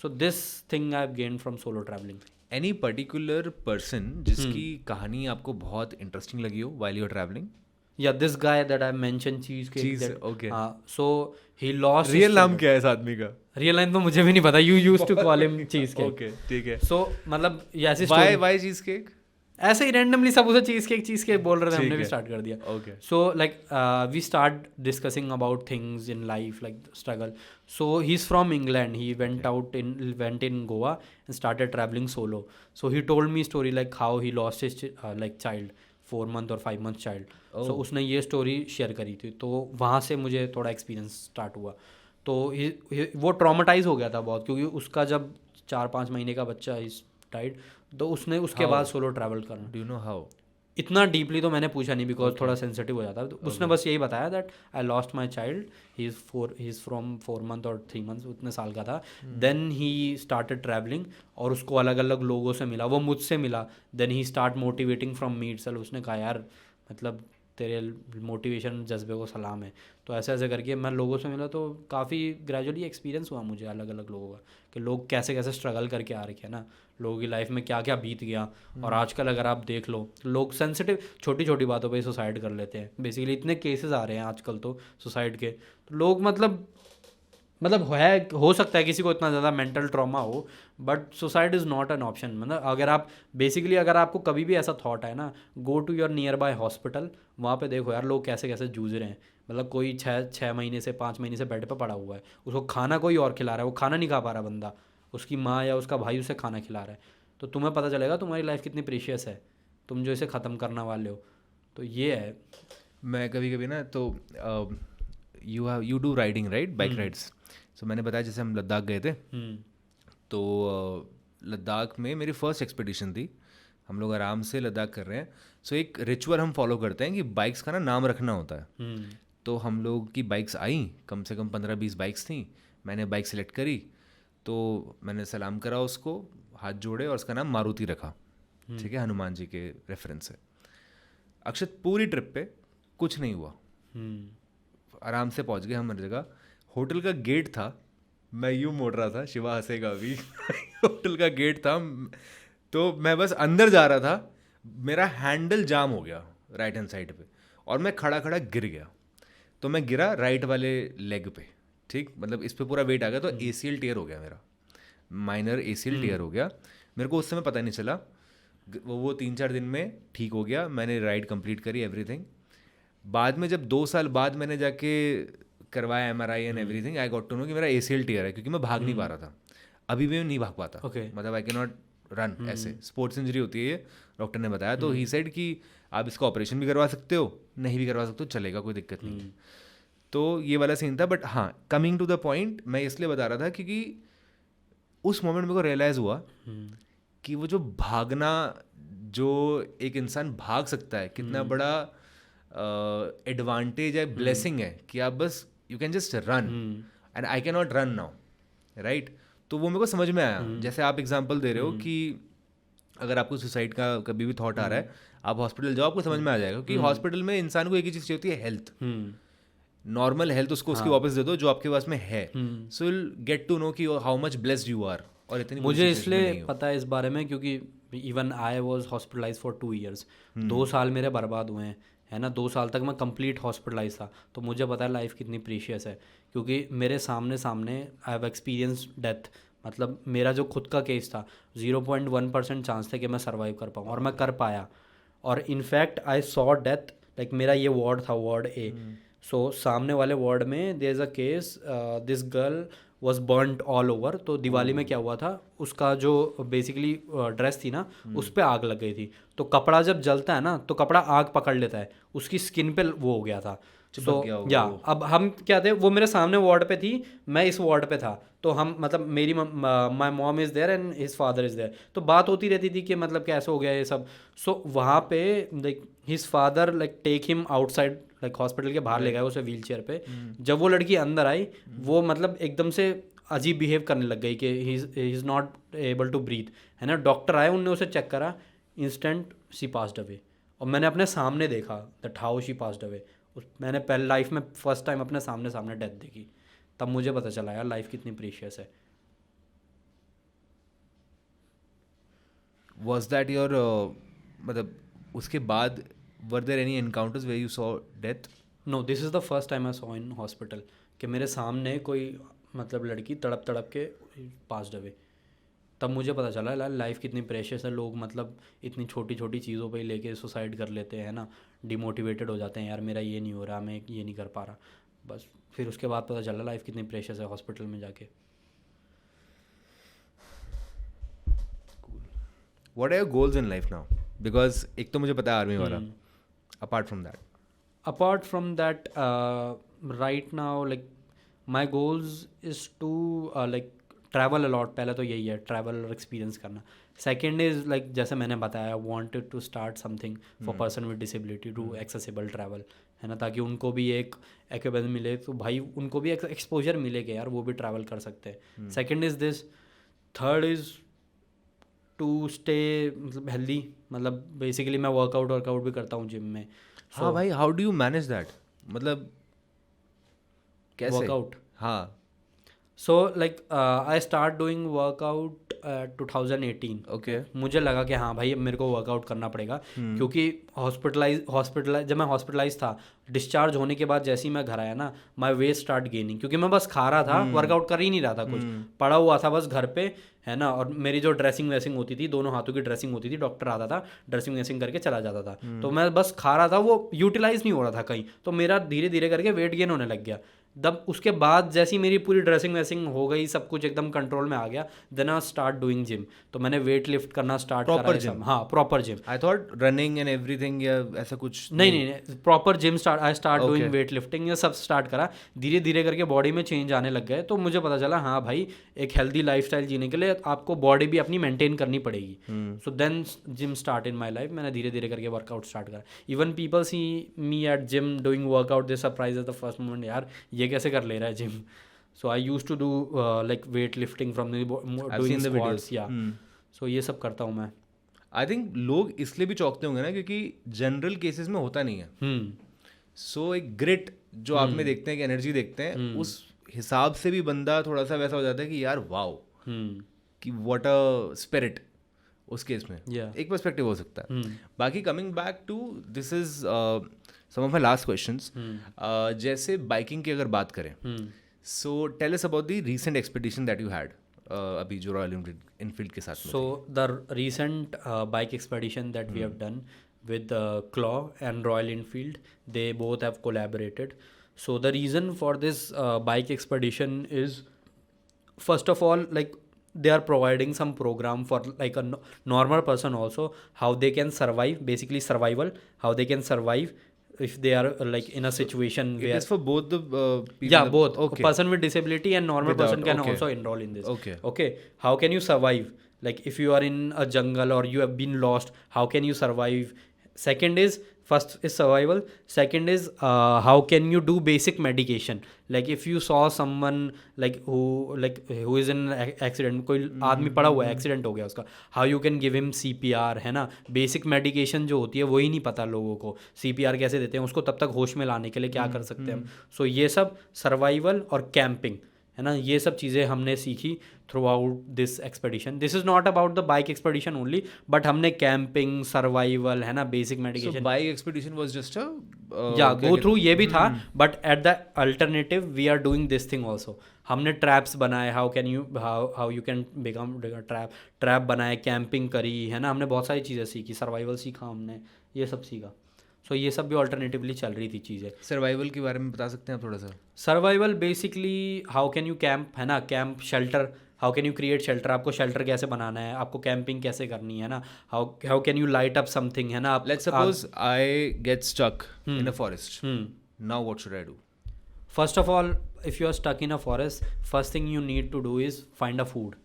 So this thing I have gained from solo travelling. Any particular person जिसकी कहानी आपको बहुत इंटरेस्टिंग लगी हो व्हाइल यू आर ट्रैवलिंग? या this guy that I mention चीज, ओके, हाँ, सो ही लॉस्ट। रियल नाम क्या है इस आदमी का? रियल नाम तो मुझे भी नहीं पता, you used to call him cheesecake. Okay ठीक है। सो मतलब ये ऐसी व्हाई चीज केक? ऐसे ही रैंडमली सब उसे चीज केक बोल रहे थे, हमने भी स्टार्ट कर दिया। Okay, so like we start discussing about things in life like struggle. So he is from England, he went in Goa and started travelling solo. So he told me story like how he lost his like child, 4 month और 5 month child. सो उसने ये story share करी थी, तो वहाँ से मुझे थोड़ा एक्सपीरियंस स्टार्ट हुआ। तो वो ट्रॉमेटाइज हो गया था बहुत, क्योंकि उसका जब 4-5 महीने का बच्चा इज डाइड, तो उसने उसके बाद सोलो ट्रैवल करना। Do you know how? इतना डीपली तो मैंने पूछा नहीं, बिकॉज थोड़ा सेंसिटिव हो जाता है। तो उसने बस यही बताया that I lost my child, he is from 4 month और 3 months, उतने साल का था। देन ही स्टार्टेड ट्रैवलिंग, और उसको अलग अलग लोगों से मिला, वो मुझसे मिला। Then he start motivating from me itself. उसने कहा यार मतलब तेरे मोटिवेशन जज्बे को सलाम है। तो ऐसे ऐसे करके मैं लोगों से मिला, तो काफ़ी ग्रेजुअली एक्सपीरियंस हुआ मुझे अलग अलग लोगों का, कि लोग कैसे कैसे स्ट्रगल करके आ रखे हैं ना, लोगों की लाइफ में क्या क्या बीत गया। और आजकल अगर आप देख लो, लोग सेंसिटिव छोटी छोटी बातों पे सुसाइड कर लेते हैं। बेसिकली इतने केसेस आ रहे हैं आजकल तो सुसाइड के, तो लोग मतलब हो सकता है किसी को इतना ज़्यादा मेंटल ट्रॉमा हो, but suicide is not an option. मतलब अगर आप बेसिकली अगर आपको कभी भी ऐसा थॉट है ना, go to your nearby hospital, वहाँ पे देखो यार लोग कैसे कैसे जूझ रहे हैं। मतलब कोई 6 महीने से 5 महीने से बेड पे पड़ा हुआ है, उसको खाना कोई और खिला रहा है, वो खाना नहीं खा पा रहा बंदा, उसकी माँ या उसका भाई उसे खाना खिला रहा है। तो तुम्हें पता चलेगा तुम्हारी लाइफ कितनी प्रीशियस है, तुम जो इसे ख़त्म करने वाले हो। तो ये है। मैं कभी कभी ना तो you do riding right, bike rides. So मैंने बताया जैसे हम लद्दाख गए थे, तो लद्दाख में मेरी फर्स्ट एक्सपीडिशन थी। हम लोग आराम से लद्दाख कर रहे हैं। सो एक रिचुअल हम फॉलो करते हैं कि बाइक्स का ना नाम रखना होता है। तो हम लोग की बाइक्स आई, कम से कम 15-20 बाइक्स थी। मैंने बाइक सेलेक्ट करी, तो मैंने सलाम करा उसको, हाथ जोड़े, और उसका नाम मारुति रखा, ठीक है, हनुमान जी के रेफरेंस से। अक्षत पूरी ट्रिप पे कुछ नहीं हुआ, आराम से पहुंच गए हम हर जगह। होटल का गेट था, मैं यूँ मोड़ रहा था, शिवा हंसेगा अभी होटल का गेट था, तो मैं बस अंदर जा रहा था, मेरा हैंडल जाम हो गया राइट हैंड साइड पे और मैं खड़ा खड़ा गिर गया। तो मैं गिरा राइट वाले लेग पे, ठीक, मतलब इस पे पूरा वेट आ गया, तो ACL टीयर हो गया मेरा, माइनर ACL टीयर हो गया। मेरे को उस समय पता नहीं चला, वो 3-4 दिन में ठीक हो गया, मैंने राइड कंप्लीट करी एवरीथिंग। बाद में जब 2 साल बाद मैंने जाके करवाया MRI and everything, I got to know कि मेरा ACL टीयर है, क्योंकि मैं भाग नहीं पा रहा था, अभी भी मैं नहीं भाग पाता, मतलब आई कैन नॉट रन, ऐसे स्पोर्ट्स इंजरी होती है ये, डॉक्टर ने बताया। तो ही सेड कि आप इसका ऑपरेशन भी करवा सकते हो, नहीं भी करवा सकते हो, चलेगा, कोई दिक्कत नहीं है। तो ये वाला सीन था। बट हाँ, कमिंग टू द पॉइंट, मैं इसलिए बता रहा था क्योंकि उस मोमेंट मेरे को रियलाइज़ हुआ कि वो जो भागना, जो एक इंसान भाग सकता है, कितना बड़ा एडवांटेज है, ब्लेसिंग है कि आप बस you can just run, and I can not run now, right. तो वो मेरे को समझ में आया। जैसे आप एग्जांपल दे रहे हो कि अगर आपको सुसाइड का कभी भी थॉट आ रहा है, आप हॉस्पिटल जाओ, आपको समझ में आ जाएगा कि हॉस्पिटल में इंसान को एक ही चीज़ चाहिए होती है, हेल्थ, नॉर्मल हेल्थ, उसको उसकी वापस दे दो जो आपके पास में है। So will get to know कि how much blessed you are. और इतनी मुझे इसलिए पता है इस बारे में क्योंकि even I was hospitalize for 2 years, 2 साल मेरे बर्बाद हुए हैं, है ना। 2 साल तक मैं कंप्लीट हॉस्पिटलाइज था, तो मुझे पता है लाइफ कितनी प्रीशियस है, क्योंकि मेरे सामने आई हैव एक्सपीरियंस डेथ। मतलब मेरा जो खुद का केस था, 0.1% चांस थे कि मैं सर्वाइव कर पाऊँ, और मैं कर पाया। और in fact I saw death, like मेरा ये वार्ड था, वार्ड A। सो सामने वाले वार्ड में there is a case, this girl was burned all over. तो दिवाली में क्या हुआ था, उसका जो बेसिकली ड्रेस थी ना, उस पर आग लग गई थी। तो कपड़ा जब जलता है ना, तो कपड़ा आग पकड़ लेता है, उसकी स्किन पे वो हो गया था। सो या अब हम क्या थे, वो मेरे सामने वार्ड पे थी, मैं इस वार्ड पे था, तो हम मतलब मेरी my mom is there and his father is there, तो बात होती रहती थी कि मतलब कैसे हो गया ये सब। सो वहाँ पे like his father like take him outside, like hospital के बाहर ले गए उसे व्हील चेयर पे। जब वो लड़की अंदर आई, वो मतलब एकदम से अजीब बिहेव करने लग गई कि he is not able to breathe, है ना। डॉक्टर आए, उनने उसे चेक करा, इंस्टेंट शी पास्ड अवे। और मैंने अपने सामने देखा that how she passed away. मैंने पहले लाइफ में फर्स्ट टाइम अपने सामने डेथ देखी, तब मुझे पता चला यार लाइफ कितनी प्रीशियस है। Was that your मतलब उसके बाद were there any encounters where you saw death? No, this is the first time I saw in hospital कि मेरे सामने कोई मतलब लड़की तड़प तड़प के पास्ड अवे। तब मुझे पता चला यार लाइफ कितनी प्रेशियस है। लोग मतलब इतनी छोटी छोटी चीज़ों पे ही लेके सुसाइड कर लेते हैं ना, डिमोटिवेटेड हो जाते हैं, यार मेरा ये नहीं हो रहा, मैं ये नहीं कर पा रहा, बस। फिर उसके बाद पता चला लाइफ कितनी प्रेशियस है हॉस्पिटल में जाके। What are your goals in life now? Because एक तो मुझे पता है आर्मी वाला, apart from that, right now like my goals is to like travel a lot। पहले तो यही है, ट्रैवल और एक्सपीरियंस करना। सेकेंड इज़ लाइक जैसे मैंने बताया, wanted to start something for person with disability to accessible travel, है ना, ताकि उनको भी एक एक्विपमेंट मिले, तो भाई उनको भी एक्सपोजर मिलेगा यार, वो भी ट्रैवल कर सकते हैं। Second is this. Third is to stay मतलब हेल्दी, मतलब बेसिकली मैं वर्कआउट भी करता हूँ जिम में। हाँ भाई, how do you manage that? मतलब कैसे वर्कआउट? हाँ, so like I start doing workout 2018। Okay. मुझे लगा कि हाँ भाई अब मेरे को वर्कआउट करना पड़ेगा, क्योंकि हॉस्पिटलाइज जब मैं हॉस्पिटलाइज था, डिस्चार्ज होने के बाद जैसे ही मैं घर आया ना, माई वेट स्टार्ट गेनिंग, क्योंकि मैं बस खा रहा था, वर्कआउट कर ही नहीं रहा था, कुछ पड़ा हुआ था बस घर पे, है ना। और मेरी जो ड्रेसिंग वेसिंग होती थी, दोनों हाथों की ड्रेसिंग होती थी, डॉक्टर आता था, ड्रेसिंग वेसिंग करके चला जाता था, तो मैं बस खा रहा था, वो यूटिलाइज नहीं हो रहा था कहीं, तो मेरा धीरे धीरे करके वेट गेन होने लग गया। तब उसके बाद जैसी मेरी पूरी ड्रेसिंग वेसिंग हो गई, सब कुछ एकदम कंट्रोल में आ गया, then I start doing gym. तो मैंने वेट लिफ्ट करना स्टार्ट करा। Proper gym? हाँ, proper gym. I thought running and everything या ऐसा कुछ। नहीं, proper gym I start doing weight lifting, ये सब स्टार्ट करा। धीरे धीरे करके बॉडी में चेंज आने लग गए, तो मुझे पता चला हाँ भाई एक हेल्दी लाइफस्टाइल जीने के लिए आपको बॉडी भी अपनी मेंटेन करनी पड़ेगी। So then gym start in my life. मैंने धीरे धीरे करके वर्कआउट स्टार्ट करा। Even people see me at gym doing workout, they surprise at the first moment, यार ये कैसे कर ले रहा है gym. So I used to do like weight lifting from doing squats, yeah. So ये सब करता हूँ मैं। आई थिंक लोग इसलिए भी चौंकते होंगे ना, क्योंकि जनरल केसेस में होता नहीं है। सो एक ग्रिट जो आप में देखते हैं, कि एनर्जी देखते हैं, उस हिसाब से भी बंदा थोड़ा सा वैसा हो जाता है कि यार वाओ, कि व्हाट अ स्पिरिट उस केस में एक पर्सपेक्टिव हो सकता है। बाकी coming back to this is some of my last questions, जैसे बाइकिंग की अगर बात करें, so tell us about the recent expedition that you had अभी जो रॉयल इनफील्ड के साथ में। So the recent bike expedition that we have done with Claw and Royal Enfield, they both have collaborated. So the reason for this bike expedition is, first of all, like they are providing some program for like a normal person also, how they can survive, basically survival, how they can survive if they are like in a situation where it is for both the people. Yeah, both. Okay. A person with disability and normal Without, person can okay. also enroll in this. Okay. How can you survive, like if you are in a jungle or you have been lost, how can you survive? Second is, first is survival, second is how can you do basic medication, like if you saw someone like who is in accident, कोई आदमी पड़ा हुआ है, accident हो गया उसका, how you can give him CPR, है ना, बेसिक मेडिकेशन जो होती है वही नहीं पता लोगों को, CPR कैसे देते हैं उसको तब तक होश में लाने के लिए क्या कर सकते हैं हम। सो ये सब सर्वाइवल और कैंपिंग, है ना, ये सब चीज़ें हमने सीखी throughout this expedition. This is not about the bike expedition only, but हमने कैंपिंग, सर्वाइवल, है ना, basic medication, bike expedition was just या गो थ्रू, ये भी था, but at the alternative we are doing this thing also. हमने traps बनाए, how you can become trap बनाए, कैंपिंग करी, है ना, हमने बहुत सारी चीज़ें सीखी, सर्वाइवल सीखा हमने, ये सब सीखा। सो ये सब भी ऑल्टरनेटिवली चल रही थी चीज़ें। सर्वाइवल के बारे में बता सकते हैं आप थोड़ा सा? Survival basically how can you camp, है ना, camp, shelter, how can you create shelter, आपको शेल्टर कैसे बनाना है, आपको कैंपिंग कैसे करनी है ना, how can you light up something, है ना। Let's suppose I get stuck in a forest, now what should I do? First of all, if you are stuck in a forest, first thing you need to do is find a food,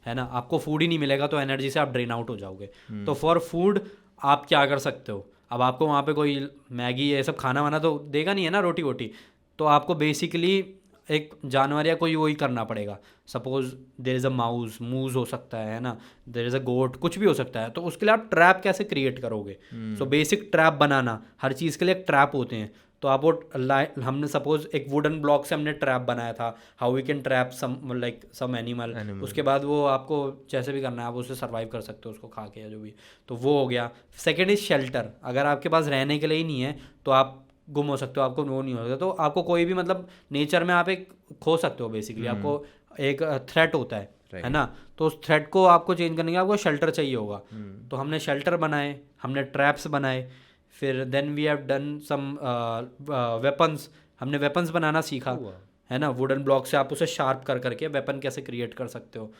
है ना। आपको food ही नहीं मिलेगा तो energy से आप drain out हो जाओगे। तो फॉर फूड आप क्या कर सकते हो, अब आपको वहाँ पे कोई मैगी ये सब खाना वाना तो देगा नहीं, है ना, रोटी वोटी, तो आपको बेसिकली एक जानवर या कोई वही करना पड़ेगा। Suppose there is a mouse, moose हो सकता है ना, देयर इज़ अ गोट, कुछ भी हो सकता है। तो उसके लिए आप ट्रैप कैसे क्रिएट करोगे? सो बेसिक ट्रैप बनाना, हर चीज़ के लिए एक ट्रैप होते हैं। तो आप वो हमने सपोज एक वुडन ब्लॉक से हमने ट्रैप बनाया था, how we can trap some animal. उसके बाद वो आपको जैसे भी करना है आप उससे सर्वाइव कर सकते हो, उसको खा के या जो भी। तो वो हो गया। सेकेंड इज़ शेल्टर, अगर आपके पास रहने के लिए ही नहीं है तो आप गुम हो सकते हो, आपको वो नहीं हो सकता, तो आपको कोई भी मतलब नेचर में आप एक खो सकते हो बेसिकली। आपको एक थ्रेट होता है ना, तो उस थ्रेट को आपको चेंज करने के लिए आपको शेल्टर चाहिए होगा। तो हमने शेल्टर बनाए, हमने ट्रैप्स बनाए, फिर then we have done some weapons, हमने वेपन्स बनाना सीखा, है ना, वुडन ब्लॉक से आप उसे शार्प कर करके वेपन कैसे क्रिएट कर सकते हो।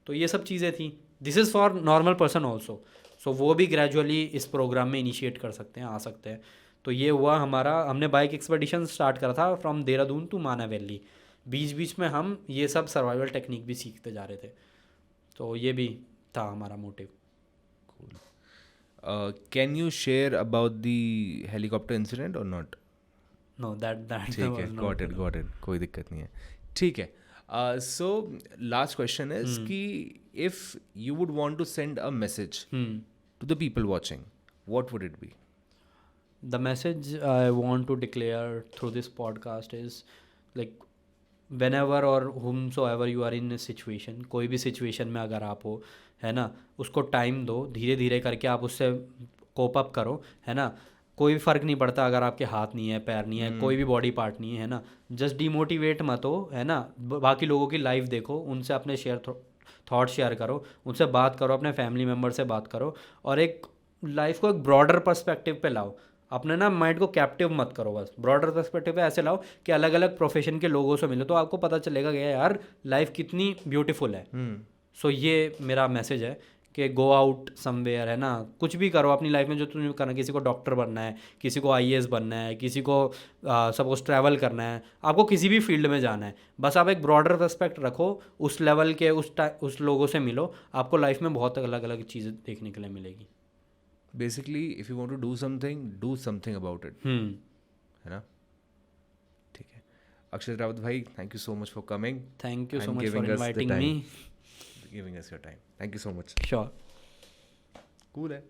तो ये सब चीज़ें थी। This is for normal person also, so वो भी ग्रेजुअली इस प्रोग्राम में इनिशिएट कर सकते हैं, आ सकते हैं। तो ये हुआ हमारा, हमने बाइक एक्सपेडिशन स्टार्ट करा था फ्रॉम देहरादून टू माना वैली। बीच बीच में हम ये सब सर्वाइवल टेक्निक भी सीखते जा रहे थे, तो ये भी था हमारा motive. Can you share about the helicopter incident or not? No, that ठीक है, got it, कोई दिक्कत नहीं है, ठीक है। So last question is कि if you would want to send a message to the people watching, what would it be? The message I want to declare through this podcast is like whenever or whomsoever you are in a situation, कोई भी situation में अगर आप हो, है ना, उसको time दो, धीरे धीरे करके आप उससे कोप अप करो, है ना। कोई फ़र्क नहीं पड़ता अगर आपके हाथ नहीं है, पैर नहीं है, कोई भी बॉडी पार्ट नहीं है ना, जस्ट डिमोटिवेट मत हो, है ना। बाकी लोगों की लाइफ देखो, उनसे अपने थॉट शेयर करो, उनसे बात करो, अपने फैमिली मेम्बर से बात करो, और एक लाइफ को एक ब्रॉडर पर्सपेक्टिव पे लाओ। अपने ना माइंड को कैप्टिव मत करो, बस ब्रॉडर पर्सपेक्टिव पे ऐसे लाओ कि अलग अलग प्रोफेशन के लोगों से मिलो, तो आपको पता चलेगा कि यार लाइफ कितनी ब्यूटीफुल है। सो ये मेरा मैसेज है कि गो आउट समवेयर, है ना, कुछ भी करो अपनी लाइफ में जो तुम्हें करना है। किसी को डॉक्टर बनना है, किसी को IAS बनना है, किसी को सपोज ट्रैवल करना है, आपको किसी भी फील्ड में जाना है, बस आप एक ब्रॉडर पर्सपेक्ट रखो, उस लेवल के उस लोगों से मिलो, आपको लाइफ में बहुत अलग अलग चीज़ें देखने के लिए मिलेगी। Basically if you want to do something about it, है ना। ठीक है, अक्षत रावत भाई, thank you so much for coming. Thank you so much for inviting me, giving us your time. Thank you so much. Sure. Cool है।